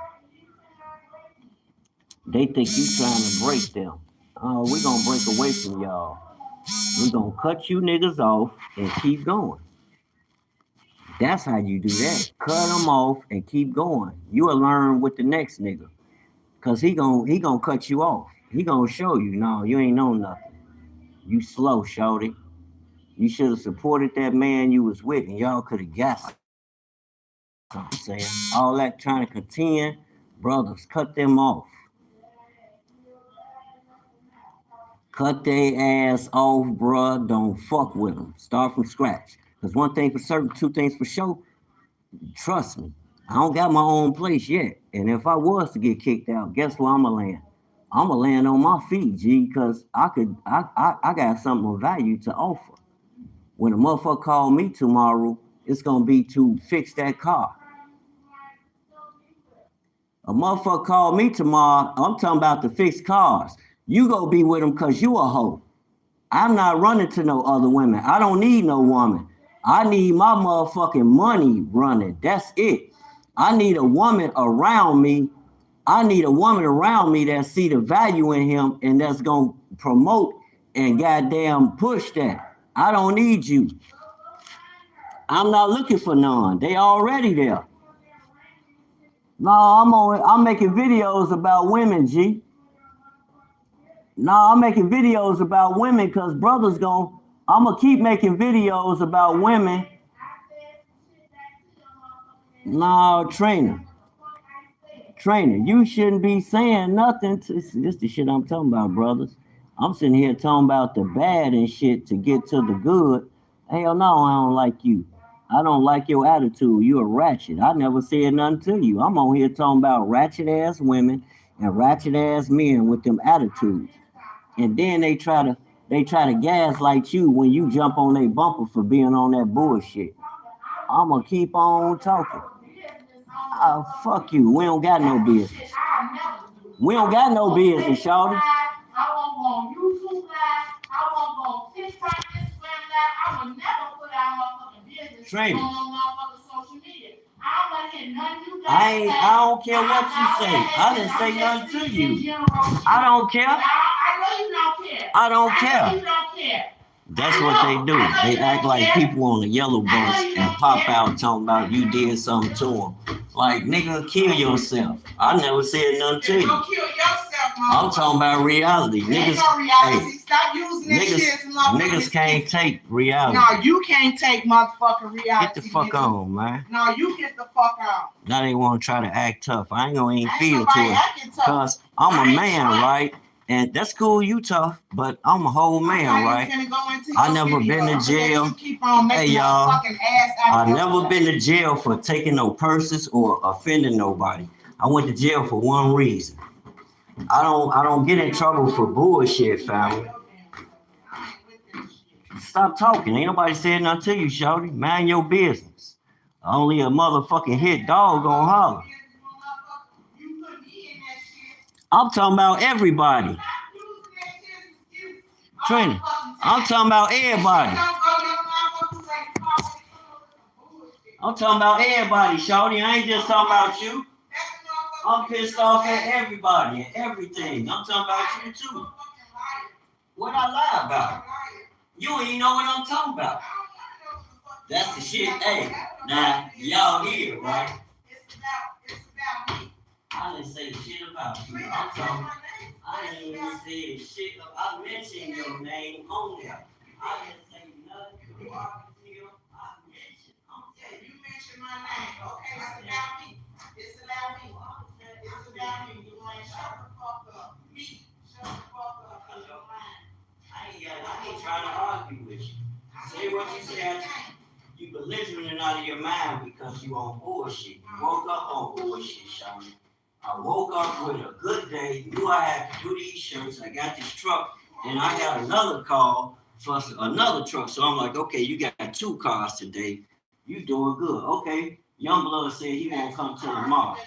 [SPEAKER 2] They think you trying to break them. Oh, we gonna break away from y'all. We gonna cut you niggas off and keep going. That's how you do that. Cut them off and keep going. You'll learn with the next nigga. Cause he gonna cut you off. He gonna show you, no, you ain't know nothing. You slow, shorty. You should have supported that man you was with, and y'all could have got something. I'm saying all that trying to contend, brothers, cut them off. Cut their ass off, bruh. Don't fuck with them. Start from scratch. Cause one thing for certain, two things for sure. Trust me, I don't got my own place yet. And if I was to get kicked out, guess where I'ma land? I'ma land on my feet, G, cause I got something of value to offer. When a motherfucker call me tomorrow, it's gonna be to fix that car. A motherfucker call me tomorrow, I'm talking about to fix cars. You go be with them because you a hoe. I'm not running to no other women. I don't need no woman. I need my motherfucking money running. That's it. I need a woman around me. I need a woman around me that see the value in him and that's gonna promote and goddamn push that. I don't need you. I'm not looking for none. They already there. No, I'm making videos about women, G. No, I'm making videos about women because I'm gonna keep making videos about women. No, trainer, you shouldn't be saying nothing. This the shit I'm talking about, brothers. I'm sitting here talking about the bad and shit to get to the good. Hell no, I don't like you. I don't like your attitude. You a ratchet. I never said nothing to you. I'm on here talking about ratchet ass women and ratchet ass men with them attitudes. And then they try to gaslight you when you jump on their bumper for being on that bullshit. I'ma keep on talking. Oh, fuck you. We don't got no business. We don't got no business, shawty.
[SPEAKER 3] I won't go on YouTube Live. I won't go on TikTok, Instagram Live. I will never put out motherfucking business on motherfucking social media. I don't want to hear none of you guys say.
[SPEAKER 2] I don't care what you say. I didn't say nothing to you. I don't care.
[SPEAKER 3] I know you don't care.
[SPEAKER 2] I don't
[SPEAKER 3] I
[SPEAKER 2] care.
[SPEAKER 3] know you don't care.
[SPEAKER 2] That's what they do. They act like people on the yellow bus and pop out talking about you did something to them. Like, nigga, kill yourself. I never said nothing to you.
[SPEAKER 3] Don't kill yourself,
[SPEAKER 2] I'm talking about reality.
[SPEAKER 3] Niggas,
[SPEAKER 2] Niggas,
[SPEAKER 3] reality. Hey, stop using that shit.
[SPEAKER 2] Niggas can't take reality.
[SPEAKER 3] No, you can't take motherfucking reality.
[SPEAKER 2] Get the fuck on, man.
[SPEAKER 3] No, you get the fuck on.
[SPEAKER 2] Now they want to try to act tough. I ain't gonna even feel to it. Because I'm a man, right? And that's cool, you tough, but I'm a whole man, right? I never been to jail. Hey, y'all, I never been to jail for taking no purses or offending nobody. I went to jail for one reason. I don't get in trouble for bullshit, family. Stop talking. Ain't nobody saying nothing to you, shorty. Mind your business. Only a motherfucking hit dog gonna holler. I'm talking about everybody. Trina, I'm talking about everybody. I'm talking about everybody, shorty. I ain't just talking about you. I'm pissed off at everybody and everything. I'm talking about you too. What I lie about? You don't even know what I'm talking about. That's the shit. Hey, now y'all here, right? I didn't say shit about you. I'm talking. I didn't even say shit. I mentioned your name on there. I didn't say nothing. You mentioned my name. Okay, it's about me. It's about me. It's about me. You want to shut the fuck up? Me. Shut the fuck up. Cause your mind. I ain't trying to argue with you. Say what you said. You belligerent out of your mind because you on bullshit. You woke up on bullshit, Shawty. I woke up with a good day, knew I had to do these shirts. I got this truck, and I got another call for another truck. So I'm like, okay, you got 2 cars today. You doing good. Okay. Youngblood said he won't come to the mall.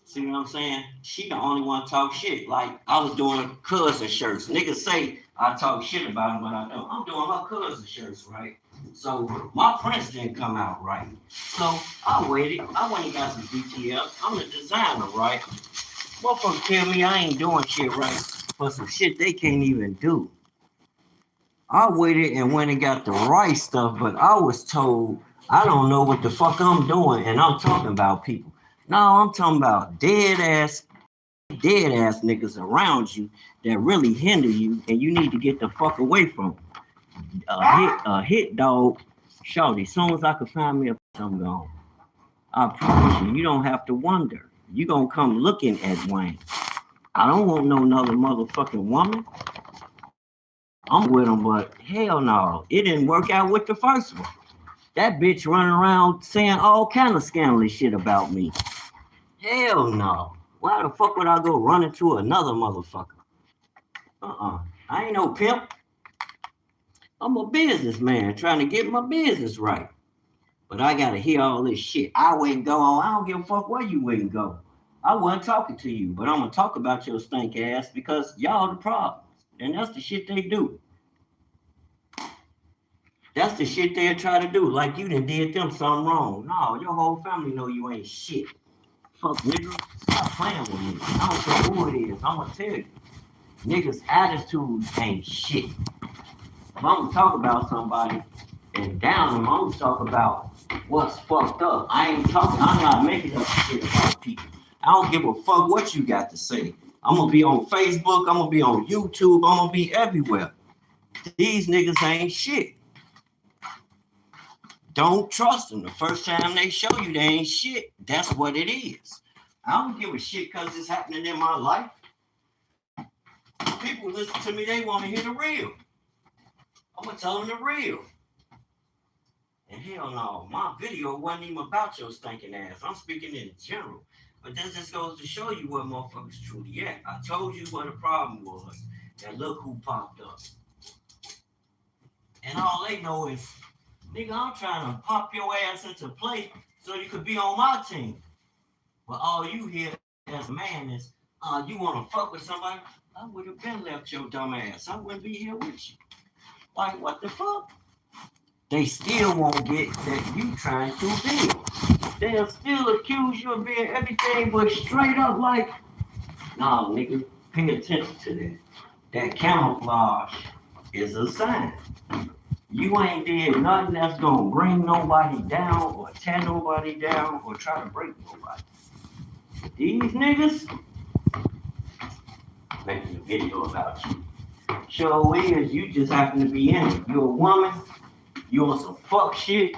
[SPEAKER 2] See what I'm saying? She the only one talk shit. Like, I was doing cousin shirts. Niggas say I talk shit about them, but I don't. I'm doing her cousin shirts, right? So my prints didn't come out right. So I waited. I went and got some BTL. I'm the designer, right? Motherfuckers tell me I ain't doing shit right for some shit they can't even do. I waited and went and got the right stuff, but I was told I don't know what the fuck I'm doing, and I'm talking about people. No, I'm talking about dead ass niggas around you that really hinder you, and you need to get the fuck away from them. A hit dog, shorty. As soon as I can find me a I'm gone. I promise you, you don't have to wonder. You gonna come looking at Wayne. I don't want no another motherfucking woman. I'm with him, but hell no, it didn't work out with the first one. That bitch running around saying all kind of scandalous shit about me. Hell no. Why the fuck would I go run into another motherfucker? I ain't no pimp. I'm a businessman trying to get my business right. But I gotta hear all this shit. I wouldn't go on. I don't give a fuck where you wouldn't go. I wasn't talking to you, but I'm gonna talk about your stink ass because y'all the problems. And that's the shit they do. That's the shit they'll try to do. Like you done did them something wrong. No, your whole family know you ain't shit. Fuck nigga. Stop playing with me. I don't care who it is. I'm gonna tell you. Niggas' attitude ain't shit. If I'm gonna talk about somebody and down them, I'm gonna talk about what's fucked up. I'm not making up shit about people. I don't give a fuck what you got to say. I'm gonna be on Facebook, I'm gonna be on YouTube, I'm gonna be everywhere. These niggas ain't shit. Don't trust them. The first time they show you they ain't shit, that's what it is. I don't give a shit because it's happening in my life. People listen to me, they want to hear the real. I'm gonna tell them the real. And hell no, my video wasn't even about your stinking ass. I'm speaking in general. But that just goes to show you what motherfuckers truly at. I told you what the problem was. And look who popped up. And all they know is, nigga, I'm trying to pop your ass into play so you could be on my team. But all you hear as a man is, you want to fuck with somebody? I would have been left your dumb ass. I wouldn't be here with you. Like, what the fuck? They still won't get that you trying to build. They'll still accuse you of being everything but straight up like, nah, nigga, pay attention to that. That camouflage is a sign. You ain't did nothing that's gonna bring nobody down or tear nobody down or try to break nobody. These niggas making a video about you. Show is you just happen to be in it. You're a woman, you on some fuck shit,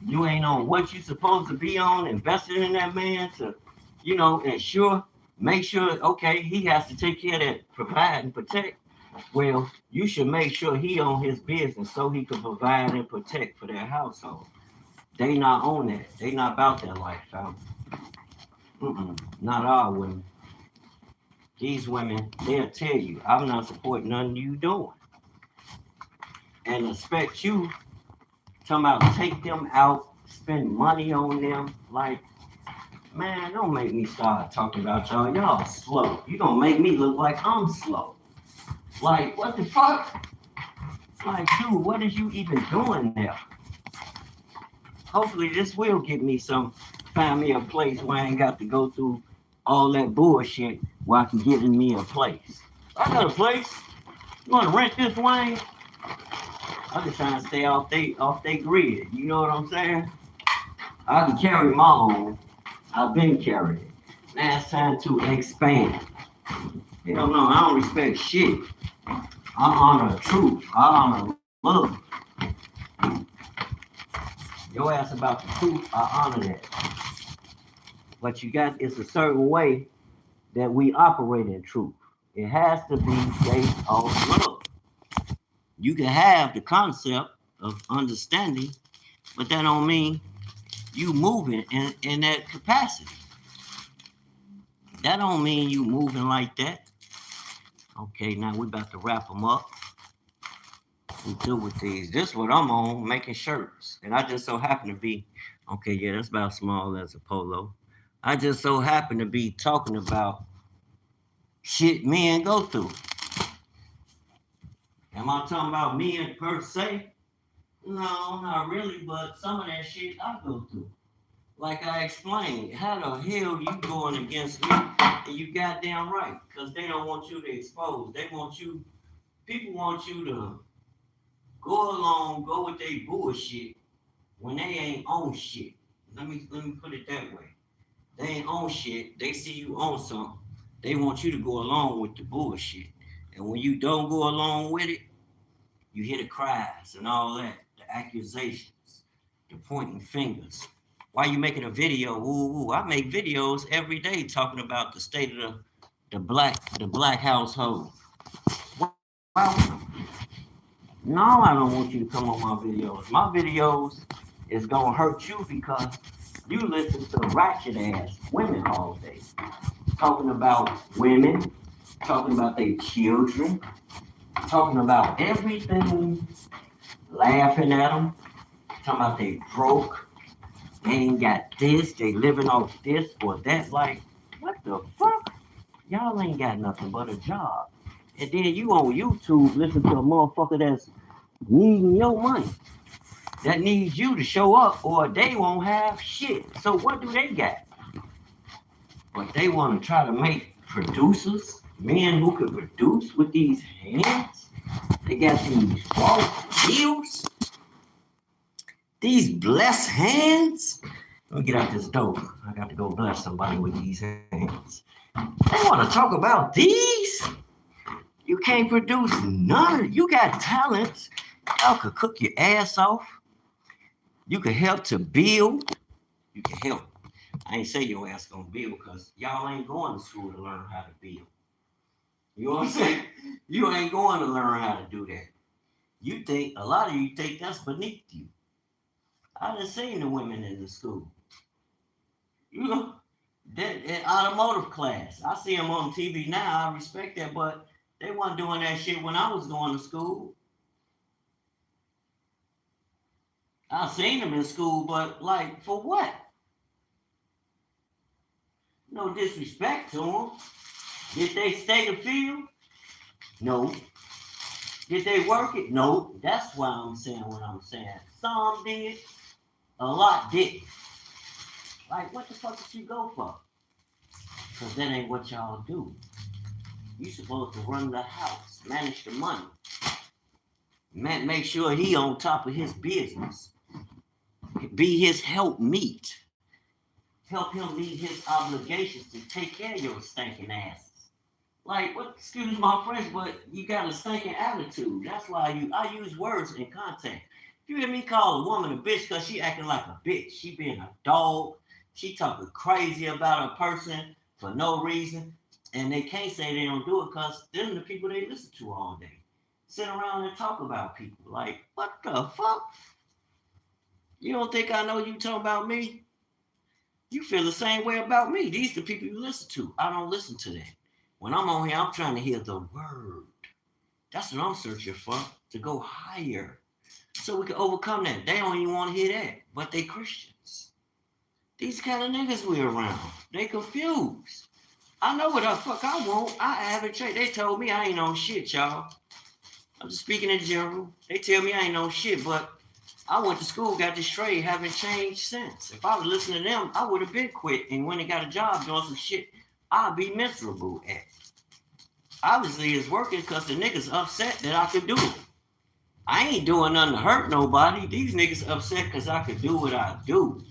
[SPEAKER 2] you ain't on what you supposed to be on, invested in that man to, ensure, make sure, okay, he has to take care of that, provide and protect. Well, you should make sure he on his business so he can provide and protect for their household. They not on that. They not about that lifestyle. Not all women. These women, they'll tell you, I'm not supporting nothing you doing. And expect you talking about take them out, spend money on them. Like, man, don't make me start talking about y'all. Y'all slow. You gonna make me look like I'm slow. Like, what the fuck? Like, dude, what is you even doing there? Hopefully this will get me find me a place where I ain't got to go through all that bullshit where I can get in me a place. I got a place. You want to rent this, Wayne? I'm just trying to stay off they grid. You know what I'm saying? I can carry my own. I've been carrying it. Now it's time to expand. Hell no, I don't respect shit. I honor truth. I honor love. Your ass about the truth, I honor that. But it's a certain way that we operate in truth. It has to be based off love. You can have the concept of understanding, but that don't mean you moving in that capacity. That don't mean you moving like that. Okay, now we're about to wrap them up. We do with these. This is what I'm on, making shirts. And I just so happen to be, okay, yeah, that's about small as a polo. I just so happen to be talking about shit men go through. Am I talking about men per se? No, not really, but some of that shit I go through. Like I explained, how the hell you going against me? And you goddamn right, because they don't want you to expose. People want you to go along, go with their bullshit when they ain't on shit. Let me put it that way. They ain't on shit. They see you on something. They want you to go along with the bullshit. And when you don't go along with it, you hear the cries and all that, the accusations, the pointing fingers. Why you making a video? Ooh, I make videos every day talking about the state of the black household. Why? No, I don't want you to come on my videos. My videos is gonna hurt you because you listen to ratchet ass women all day. Talking about women, talking about their children, talking about everything, laughing at them, talking about they broke, they ain't got this, they living off this or that. Like, what the fuck? Y'all ain't got nothing but a job. And then you on YouTube listen to a motherfucker that's needing your money, that needs you to show up, or they won't have shit. So what do they got? But they want to try to make producers, men who can produce with these hands. They got these raw skills, these blessed hands. Let me get out this door. I got to go bless somebody with these hands. They want to talk about these? You can't produce none. You got talents. Y'all could cook your ass off. You can help to build. You can help. I ain't say your ass gonna build because y'all ain't going to school to learn how to build. You know what I'm saying? You ain't going to learn how to do that. You think, a lot of you think that's beneath you. I done seen the women in the school. You know, that automotive class. I see them on TV now. I respect that, but they weren't doing that shit when I was going to school. I seen them in school, but like, for what? No disrespect to them. Did they stay the field? No. Did they work it? No. That's why I'm saying what I'm saying. Some did, a lot didn't. Like, what the fuck did you go for? Because that ain't what y'all do. You supposed to run the house, manage the money, make sure he on top of his business, be his helpmeet, help him meet his obligations to take care of your stinking asses. Like, what? Excuse my French, but you got a stinking attitude. That's why I use words in context. If you hear me call a woman a bitch because she acting like a bitch, she being a dog, she talking crazy about a person for no reason, and they can't say they don't do it because them the people they listen to all day. Sit around and talk about people. Like, what the fuck? You don't think I know you talking about me? You feel the same way about me. These are the people you listen to. I don't listen to that. When I'm on here, I'm trying to hear the word. That's what I'm searching for, to go higher. So we can overcome that. They don't even want to hear that, but they Christians. These kind of niggas we around, they confused. I know what the fuck I want. I haven't changed. They told me I ain't on shit, y'all. I'm just speaking in general. They tell me I ain't on shit, but I went to school, got this trade, haven't changed since. If I was listening to them, I would have been quit. And when they got a job doing some shit, I'd be miserable at. Obviously, it's working because the niggas upset that I could do it. I ain't doing nothing to hurt nobody. These niggas upset because I could do what I do.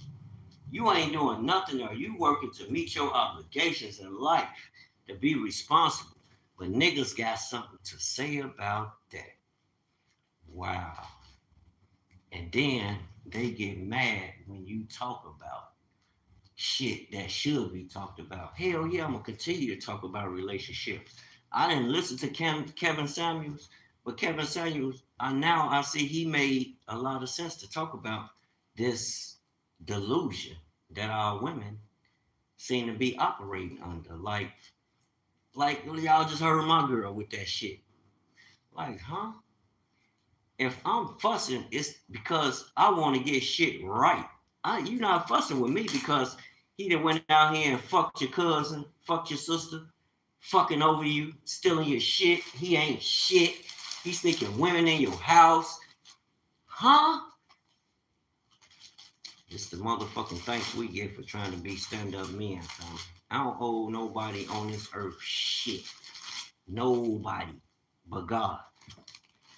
[SPEAKER 2] You ain't doing nothing, or you working to meet your obligations in life, to be responsible. But niggas got something to say about that. Wow. And then they get mad when you talk about shit that should be talked about. Hell yeah, I'm gonna continue to talk about relationships. I didn't listen to Kevin Samuels, but Kevin Samuels, I see he made a lot of sense to talk about this delusion that our women seem to be operating under. Like y'all just heard my girl with that shit. Like, huh? If I'm fussing, it's because I want to get shit right. You not fussing with me because he done went out here and fucked your cousin, fucked your sister, fucking over you, stealing your shit. He ain't shit. He's sneaking women in your house. Huh? It's the motherfucking thanks we get for trying to be stand-up men. I don't owe nobody on this earth shit. Nobody but God.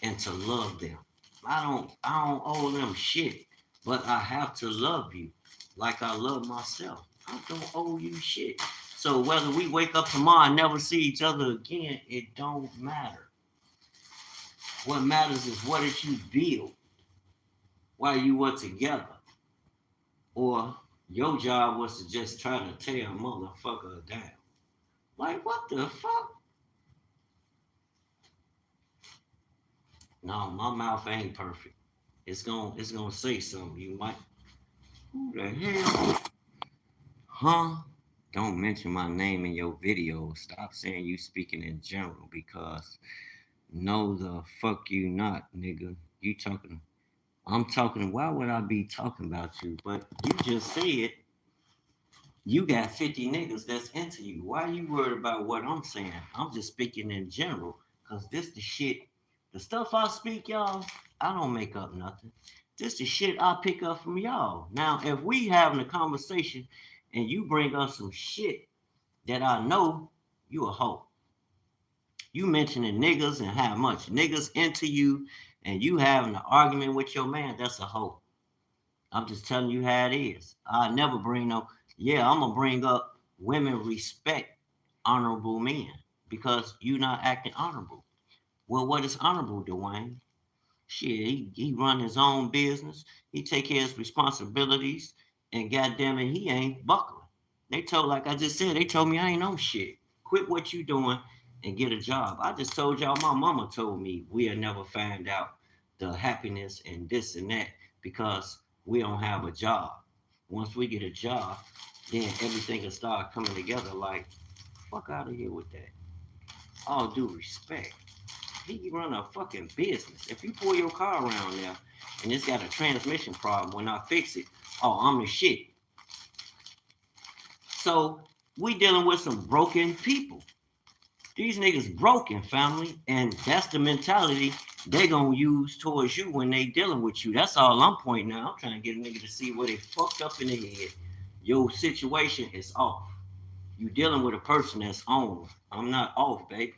[SPEAKER 2] And to love them. I don't owe them shit, but I have to love you like I love myself. I don't owe you shit. So whether we wake up tomorrow and never see each other again, it don't matter. What matters is what did you build while you were together? Or your job was to just try to tear a motherfucker down. Like, what the fuck? No, my mouth ain't perfect. It's gonna say something. You might. Who the hell? Huh? don't mention my name in your video. Stop saying you speaking in general because no the fuck you not, nigga. You talking I'm talking why would I be talking about you? But you just said you got 50 niggas that's into you. Why are you worried about what I'm saying? I'm just speaking in general. Cause this the shit, the stuff I speak, y'all, I don't make up nothing. This the shit I pick up from y'all. Now, if we having a conversation and you bring up some shit that I know, you a hoe. You mentioning niggas and how much niggas into you and you having an argument with your man, that's a hoe. I'm just telling you how it is. I never bring no, yeah, I'm gonna bring up women respect honorable men because you not acting honorable. Well, what is honorable, Dewayne? Shit, he run his own business. He take care of his responsibilities, and goddamn it, he ain't buckling. They told, like I just said, they told me I ain't on shit. Quit what you doing and get a job. I just told y'all my mama told me we'll never find out the happiness and this and that because we don't have a job. Once we get a job, then everything will start coming together. Like, fuck out of here with that. All due respect. He run a fucking business. If you pull your car around there and it's got a transmission problem, when I fix it, oh, I'm the shit. So we dealing with some broken people. These niggas broken, family, and that's the mentality they gonna use towards you when they dealing with you. That's all I'm pointing out. I'm trying to get a nigga to see where they fucked up in the head. Your situation is off. You dealing with a person that's on. I'm not off, baby.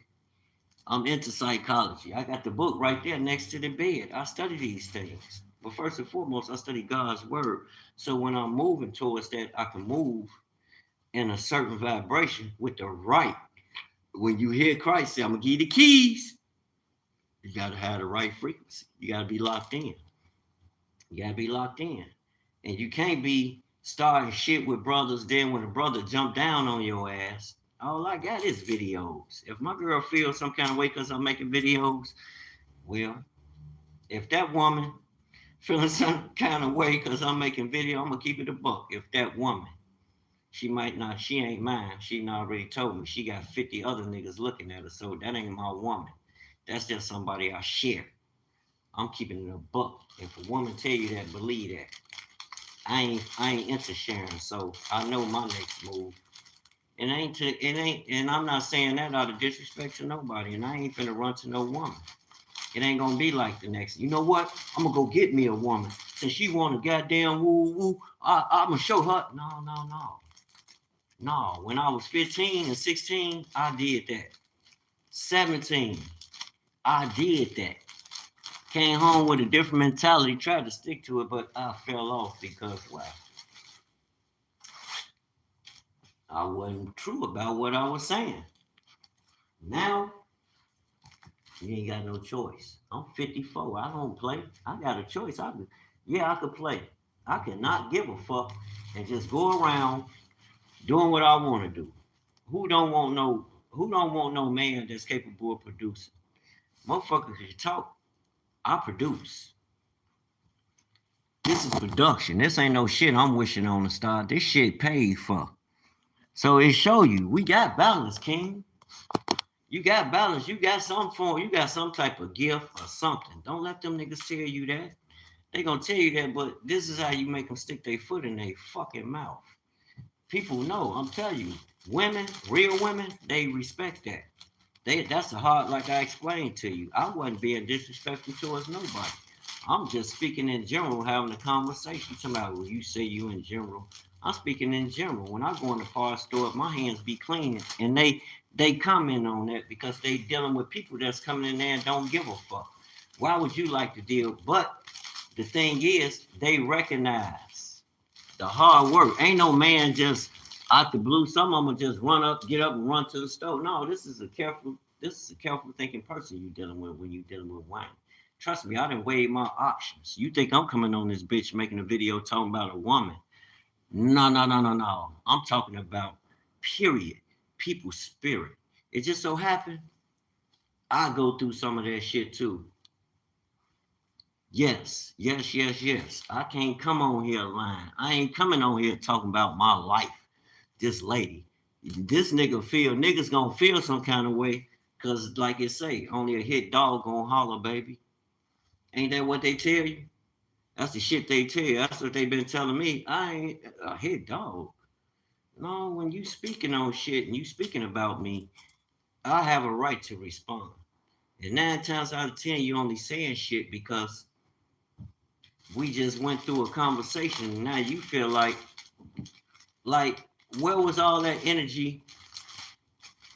[SPEAKER 2] I'm into psychology. I got the book right there next to the bed. I study these things. But first and foremost, I study God's word. So when I'm moving towards that, I can move in a certain vibration with the right. When you hear Christ say, I'm going to give you the keys, you got to have the right frequency. You got to be locked in. You got to be locked in. And you can't be starting shit with brothers. Then when a brother jump down on your ass, all I got is videos. If my girl feels some kind of way because I'm making videos, well, if that woman feeling some kind of way because I'm making video, I'm going to keep it a buck. If that woman, she might not, she ain't mine. She already told me she got 50 other niggas looking at her. So that ain't my woman. That's just somebody I share. I'm keeping it a buck. If a woman tell you that, believe that. I ain't into sharing, so I know my next move. And I'm not saying that out of disrespect to nobody, and I ain't finna run to no woman. It ain't gonna be like the next. You know what? I'm gonna go get me a woman. Since she want a goddamn woo woo, I'm gonna show her. No. When I was 15 and 16, I did that. 17, I did that. Came home with a different mentality, tried to stick to it, but I fell off because, well, I wasn't true about what I was saying. Now, you ain't got no choice. I'm 54. I don't play. I got a choice. I could play. I cannot give a fuck and just go around doing what I want to do. Who don't want no man that's capable of producing? Motherfucker can talk. I produce. This is production. This ain't no shit I'm wishing on a star. This shit paid for. So it show you we got balance, King. You got balance. You got some form. You got some type of gift or something. Don't let them niggas tell you that. They gonna tell you that, but this is how you make them stick their foot in their fucking mouth. People know. I'm telling you, women, real women, they respect that. That's the hard, like I explained to you. I wasn't being disrespectful towards nobody. I'm just speaking in general, having a conversation. Somebody, well, you say you in general. I'm speaking in general. When I go in the car store, my hands be clean, and they comment on that because they dealing with people that's coming in there and don't give a fuck. Why would you like to deal? But the thing is, they recognize the hard work. Ain't no man just out the blue. Some of them just get up and run to the store. No, this is a careful thinking person you dealing with when you dealing with wine. Trust me, I done weighed my options. You think I'm coming on this bitch making a video talking about a woman? No. I'm talking about period. People's spirit. It just so happened I go through some of that shit too. Yes. I can't come on here lying. I ain't coming on here talking about my life. this lady. This niggas gonna feel some kind of way, cause like it say, only a hit dog gonna holler, baby. Ain't that what they tell you? That's the shit they tell you. That's what they been telling me. I ain't a hit dog. No, when you speaking on shit and you speaking about me, I have a right to respond. And 9 times out of 10, you only saying shit because we just went through a conversation. And now you feel like, where was all that energy?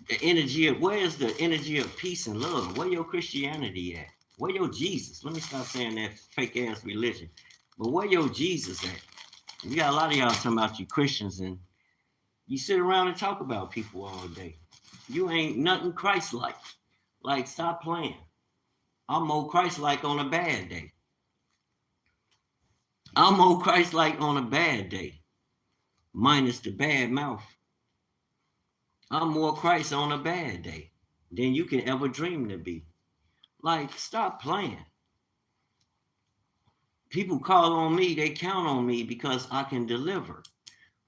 [SPEAKER 2] The energy of, where's the energy of peace and love? Where your Christianity at? Where your Jesus? Let me stop saying that fake ass religion. But where your Jesus at? You got a lot of y'all talking about you Christians, and you sit around and talk about people all day. You ain't nothing Christ-like. Like, stop playing. I'm more Christ-like on a bad day. I'm more Christ-like on a bad day, minus the bad mouth. I'm more Christ on a bad day than you can ever dream to be. Like, stop playing. People call on me, they count on me because I can deliver.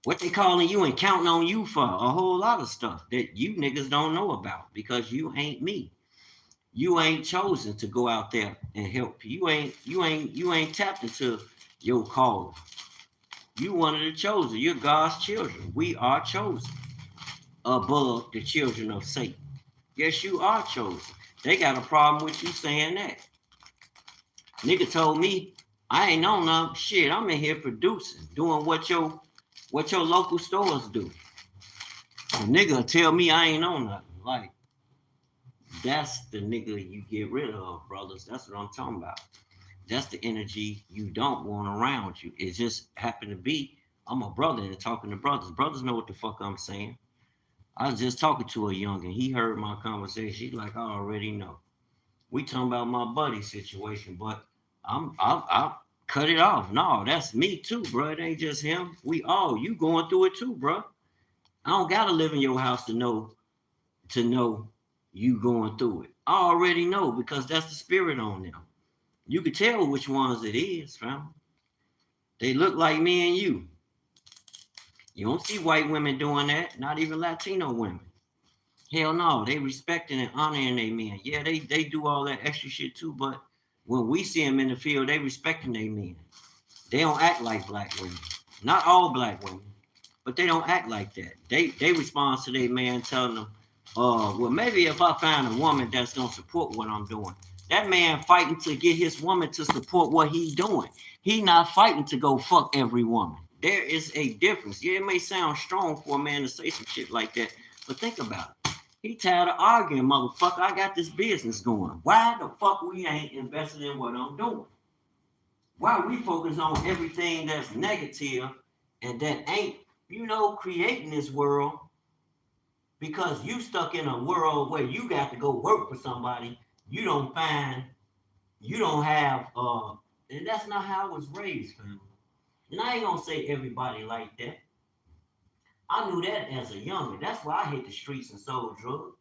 [SPEAKER 2] What they calling you and counting on you for? A whole lot of stuff that you niggas don't know about because you ain't me. You ain't chosen to go out there and help. You ain't tapped into your call. You one of the chosen. You're God's children. We are chosen above the children of Satan. Yes, you are chosen. They got a problem with you saying that. Nigga told me I ain't on nothing. Shit, I'm in here producing, doing what your local stores do. A nigga tell me I ain't on nothing. Like, that's the nigga you get rid of, brothers. That's what I'm talking about. That's the energy you don't want around you. It just happened to be, I'm a brother and talking to brothers. Brothers know what the fuck I'm saying. I was just talking to a youngin'. He heard my conversation. He's like, I already know. We talking about my buddy situation, but I'll cut it off. No, that's me too, bro. It ain't just him. We all, you going through it too, bro. I don't gotta live in your house to know you going through it. I already know because that's the spirit on them. You can tell which ones it is, fam. They look like me and you. You don't see white women doing that, not even Latino women. Hell no, they respecting and honoring their men. Yeah, they do all that extra shit too, but when we see them in the field, they respecting their men. They don't act like black women. Not all black women, but they don't act like that. They respond to their man telling them, well, maybe if I find a woman that's gonna support what I'm doing. That man fighting to get his woman to support what he's doing. He not fighting to go fuck every woman. There is a difference. Yeah, it may sound strong for a man to say some shit like that, but think about it. He tired of arguing, motherfucker. I got this business going. Why the fuck we ain't invested in what I'm doing? Why we focus on everything that's negative and that ain't, creating this world because you stuck in a world where you got to go work for somebody you don't have, and that's not how I was raised, fam. And I ain't gonna say everybody like that. I knew that as a youngin'. That's why I hit the streets and sold drugs.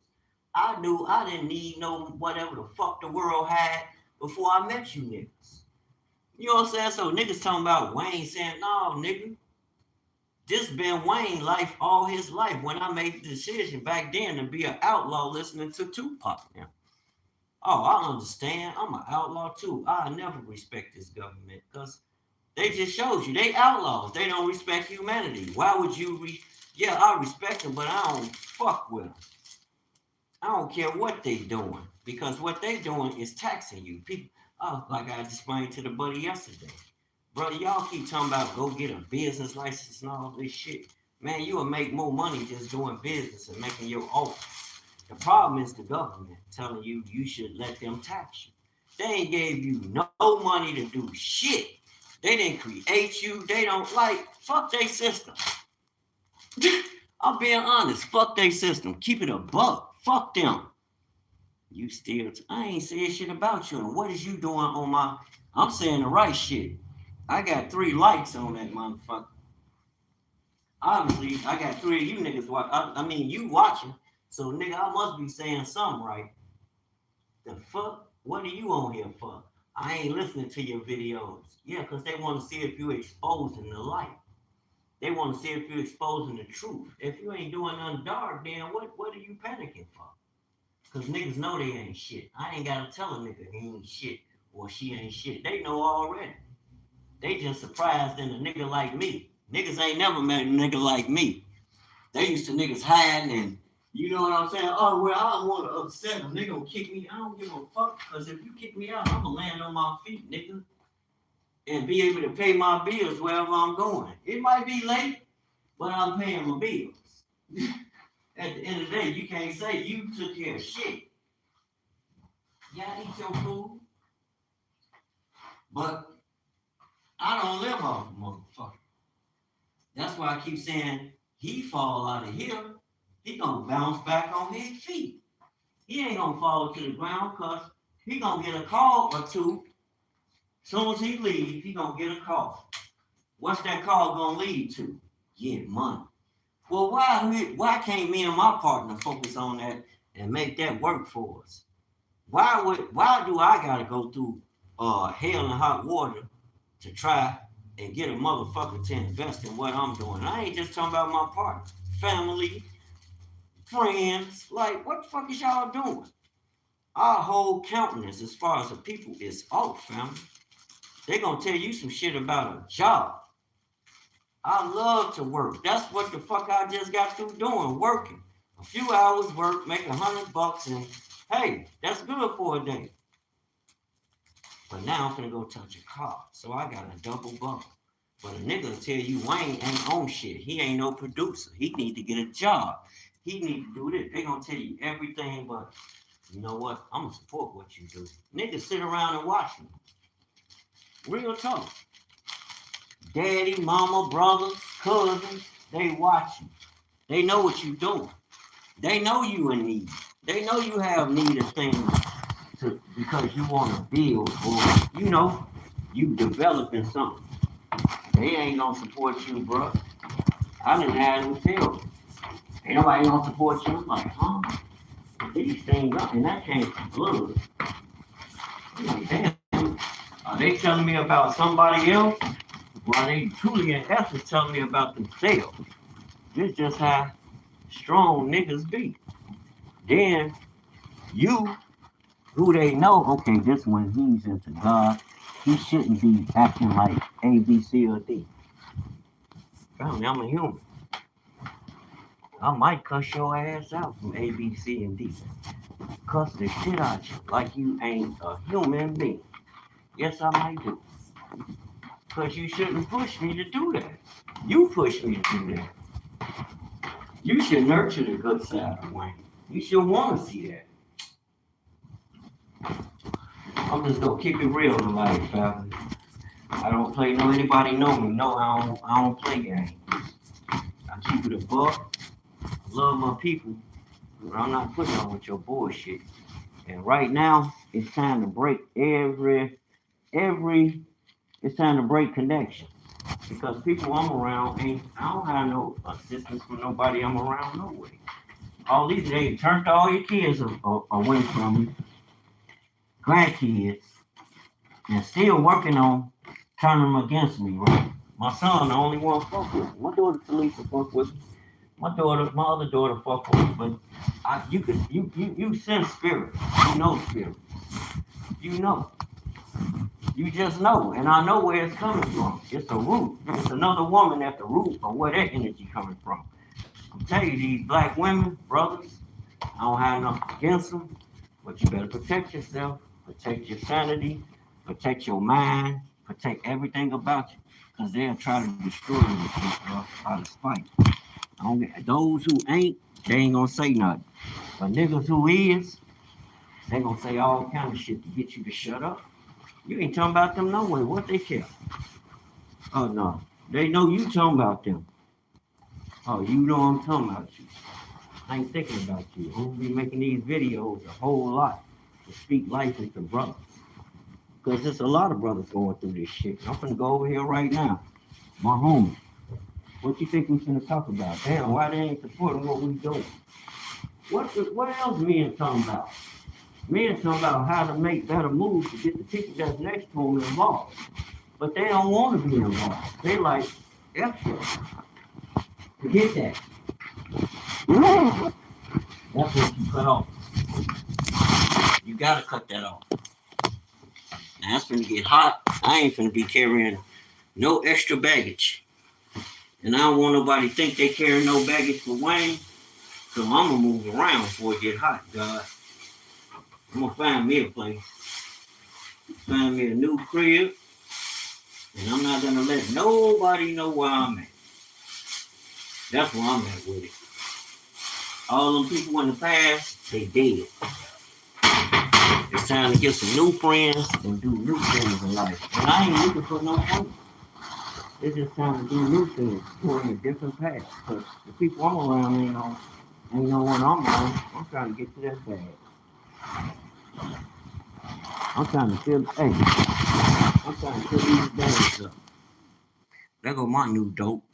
[SPEAKER 2] I knew I didn't need no whatever the fuck the world had before I met you niggas. You know what I'm saying? So niggas talking about Wayne saying, no, nigga. This been Wayne life all his life when I made the decision back then to be an outlaw listening to Tupac now. Oh, I understand. I'm an outlaw too. I never respect this government because they just showed you they outlaws. They don't respect humanity. Why would you yeah, I respect them, but I don't fuck with them. I don't care what they doing because what they doing is taxing you. People, like I explained to the buddy yesterday. Brother, y'all keep talking about go get a business license and all this shit. Man, you will make more money just doing business and making your own. The problem is the government telling you you should let them tax you. They ain't gave you no money to do shit. They didn't create you. They don't fuck their system. I'm being honest. Fuck their system. Keep it a buck. Fuck them. You still, I ain't saying shit about you. And what is you doing on my, I'm saying the right shit. I got 3 likes on that motherfucker. Obviously, I got 3 of you niggas watch. I mean, you watching. So, nigga, I must be saying something right. The fuck? What are you on here for? I ain't listening to your videos. Yeah, because they want to see if you exposing the light.
[SPEAKER 1] They want to see if you're exposing the truth. If you ain't doing nothing dark, then what are you panicking for? Because niggas know they ain't shit. I ain't got to tell a nigga he ain't shit or she ain't shit. They know already. They just surprised in a nigga like me. Niggas ain't never met a nigga like me. They used to niggas hiding and, you know what I'm saying? Oh, well, I don't want to upset them. They gonna kick me. I don't give a fuck. Because if you kick me out, I'm gonna land on my feet, nigga. And be able to pay my bills wherever I'm going. It might be late, but I'm paying my bills. At the end of the day, you can't say you took care of shit. Yeah, eat your food. But I don't live off a motherfucker. That's why I keep saying he fall out of here, he gonna bounce back on his feet. He ain't gonna fall to the ground because he gonna get a call or two. Soon as he leave, he gonna get a call. What's that call gonna lead to? Get money. Well, why can't me and my partner focus on that and make that work for us? Why do I gotta go through hell and hot water to try and get a motherfucker to invest in what I'm doing? I ain't just talking about my partner, family, friends. Like, what the fuck is y'all doing? Our whole countenance as far as the people is off, family. They gonna tell you some shit about a job. I love to work. That's what the fuck I just got through doing, working. A few hours work, make $100, and hey, that's good for a day. But now I'm finna go touch a car, so I got a double bump. But a nigga will tell you Wayne ain't on shit. He ain't no producer. He need to get a job. He need to do this. They gonna tell you everything, but you know what? I'm gonna support what you do. Niggas sit around and watch me. Real talk. Daddy, mama, brothers, cousins, they watch you. They know what you doing. They know you in need. They know you have need of things because you want to build or, you know, you developing something. They ain't gonna support you, bro. I didn't have them tell me. Ain't nobody gonna support you. I'm like, huh? These things up, and that came from blood. I'm like, damn. Are they telling me about somebody else? Well, they truly in essence telling me about themselves. This just how strong niggas be. Then you, who they know, okay, this one he's into God. He shouldn't be acting like A, B, C, or D. Family, I'm a human. I might cuss your ass out from A, B, C, and D. Cuss the shit out you like you ain't a human being. Yes, I might do. Because you shouldn't push me to do that. You push me to do that. You should nurture the good side of Wayne. You should want to see that. I'm just gonna keep it real in life, family. I don't play no anybody know me. No, I don't play games. I keep it a buck. I love my people. But I'm not putting on with your bullshit. And right now, it's time to break it's time to break connections. Because people I'm around I don't have no assistance from nobody I'm around no way. All these days turned all your kids away from you, grandkids, and still working on turning them against me, right? My son, the only one fuck with me. My daughter Talisa fuck with me. My other daughter fuck with me. But you sense spirit. You know spirit. You know. You just know, and I know where it's coming from. It's a root. It's another woman at the root of where that energy coming from. I'm telling you, these black women, brothers, I don't have nothing against them, but you better protect yourself, protect your sanity, protect your mind, protect everything about you, because they'll try to destroy you out of spite. Those who ain't, they ain't gonna say nothing. But niggas who is, they gonna say all kind of shit to get you to shut up. You ain't talking about them no way. What they care? Oh no. They know you talking about them. Oh, you know I'm talking about you. I ain't thinking about you. I'm gonna be making these videos a whole lot to speak life into brothers. Because there's a lot of brothers going through this shit. I'm gonna go over here right now. My homie. What you think we finna talk about? Damn, why they ain't supporting what we doing? What else men talking about? Men talking about how to make better moves to get the people that's next to them involved. But they don't want to be involved. They like, F you.
[SPEAKER 2] Forget that. That's what you cut off. You gotta cut that off. Now it's finna get hot. I ain't finna be carrying no extra baggage. And I don't want nobody to think they carry no baggage for Wayne. So I'm gonna move around before it get hot, God. I'm gonna find me a place. Find me a new crib. And I'm not gonna let nobody know where I'm at. That's where I'm at with it. All them people in the past, they dead. It's time to get some new friends and do new things in life. And I ain't looking for no friends. It's just time to do new things, go in a different path. Because the people I'm around ain't know what I'm on. I'm trying to get to that bag. I'm trying to fill, hey, I'm trying to fill these bags up. There go my new dope,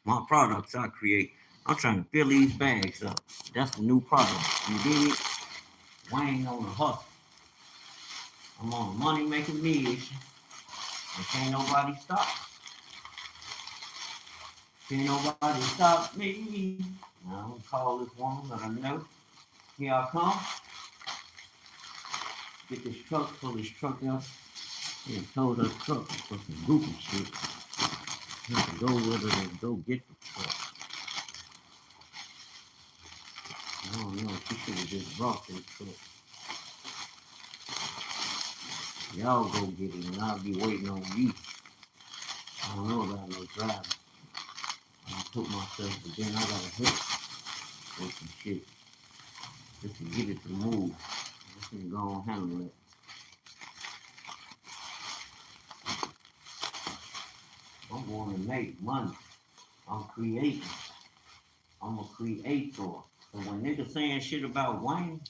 [SPEAKER 2] my products I create. I'm trying to fill these bags up. That's the new product. You dig it? Wayne on the hustle. I'm on a money making mission. And can't nobody stop. Can't nobody stop me. Now I'm gonna call this woman that I know. Here I come. Get this truck, pull this truck up. And tow that truck for some goofy shit. Have to go with it and go get the truck. I don't know, she should have just brought this truck. Y'all go get it and I'll be waiting on you. I don't know about no driving. I put myself, but then I gotta hit with some shit just to get it to move. Just to go and handle it. I'm going to make money. I'm creating. I'm a creator. So when niggas saying shit about Wayne,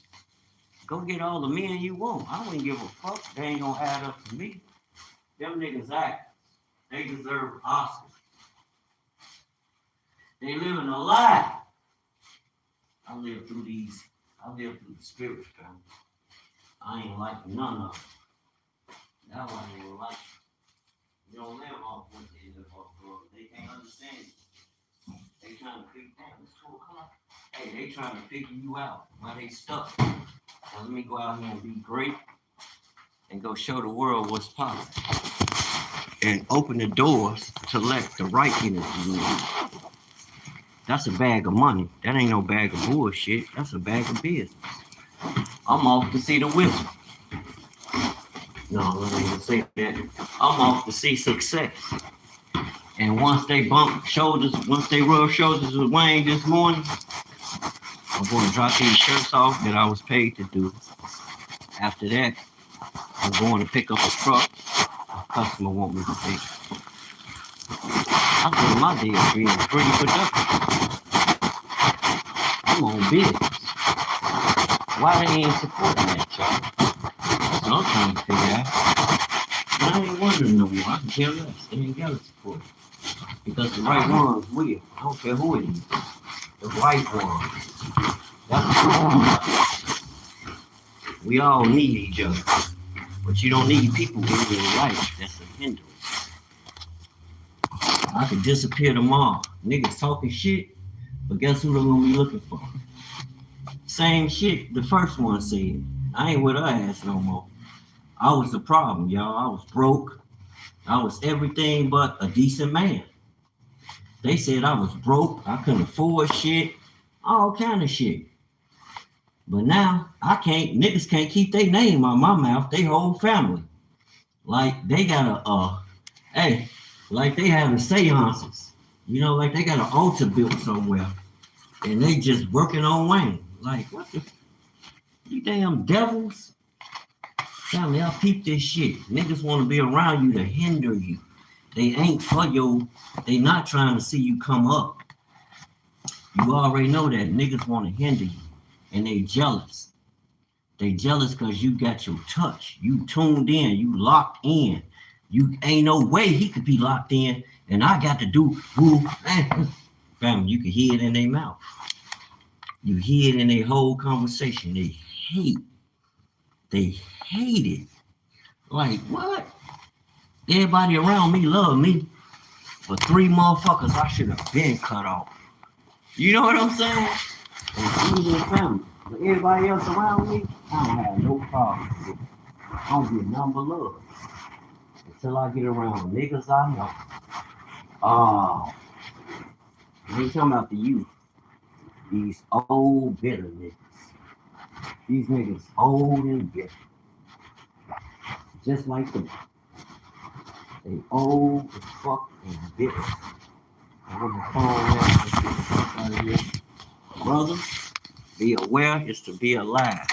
[SPEAKER 2] go get all the men you want. I wouldn't give a fuck. They ain't gonna add up to me. Them niggas act. They deserve Oscars. They living a lie. I live through the spirits, family. I ain't like none of them. That one ain't like you don't live off what they live off of. They can't understand you. They trying to figure out it's 2 o'clock. Hey, they trying to figure you out while they stuck. Now let me go out here and be great and go show the world what's possible. And open the doors to let the right energy in. That's a bag of money. That ain't no bag of bullshit. That's a bag of business. I'm off to see the wizard. No, I don't even say that. I'm off to see success. And once they rub shoulders with Wayne this morning, I'm going to drop these shirts off that I was paid to do. After that, I'm going to pick up a truck a customer want me to pick. I think my day is being pretty productive. I'm on business. Why they ain't supporting that, y'all? That's what I'm trying to figure out. But I ain't wondering no more. I can care less. They ain't got to support it. Because the right ones will. I don't care who it is. The right ones. That's what we all need each other. But you don't need people in your life. That's a hindrance. I could disappear tomorrow. Niggas talking shit, but guess who they're gonna be looking for? Same shit the first one said. I ain't with her ass no more. I was the problem, y'all. I was broke. I was everything but a decent man. They said I was broke. I couldn't afford shit. All kind of shit. But now niggas can't keep their name out my mouth. They whole family. Like they got like they having seances. You know, like they got an altar built somewhere. And they just working on Wayne. Like, what the? You damn devils. Family, I peep this shit. Niggas want to be around you to hinder you. They ain't for you. They not trying to see you come up. You already know that. Niggas want to hinder you. And they jealous. They jealous because you got your touch. You tuned in. You locked in. You ain't no way he could be locked in. And I got to do woo. Family, you can hear it in their mouth. You hear it in their whole conversation. They hate it. Like, what? Everybody around me love me. For 3 motherfuckers, I should have been cut off. You know what I'm saying? And even family. But everybody else around me, I don't have no problem with it. I don't get none but love. Until I get around niggas I know. Oh, I ain't talking about the youth. These old bitter niggas. These niggas old and bitter. Just like them. They old as fuck and bitter. I want the phone out of here. Brothers, be aware is to be alive.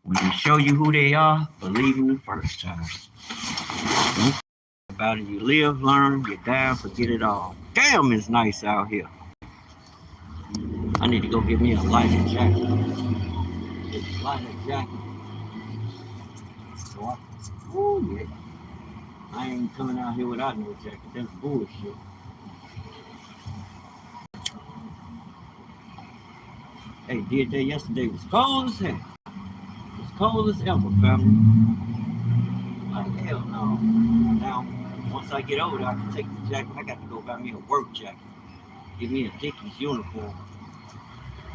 [SPEAKER 2] When they show you who they are, believe them the first time. Don't about it. You live, learn, you die, forget it all. Damn, it's nice out here. I need to go get me a lighter jacket. Lighter jacket. So yeah. I ain't coming out here without no jacket. That's bullshit. Hey, did that yesterday. It was cold as hell. It was cold as ever, family. Like hell no. Now, once I get older, I can take the jacket. I got to go buy me a work jacket. Give me a Dickies uniform.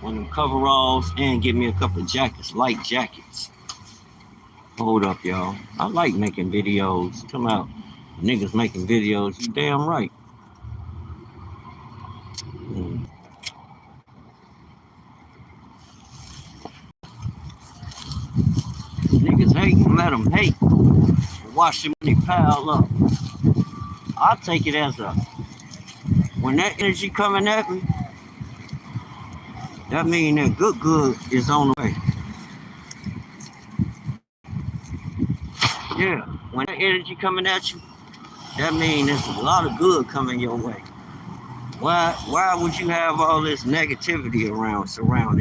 [SPEAKER 2] One of them coveralls and give me a couple of jackets, light jackets. Hold up, y'all. I like making videos. Come out. Niggas making videos. You damn right. Niggas hate, let them hate. Watch them when they pile up. I'll take it as a, when that energy coming at me, that mean that good is on the way. Yeah, when that energy coming at you, that mean there's a lot of good coming your way. Why would you have all this negativity surrounding?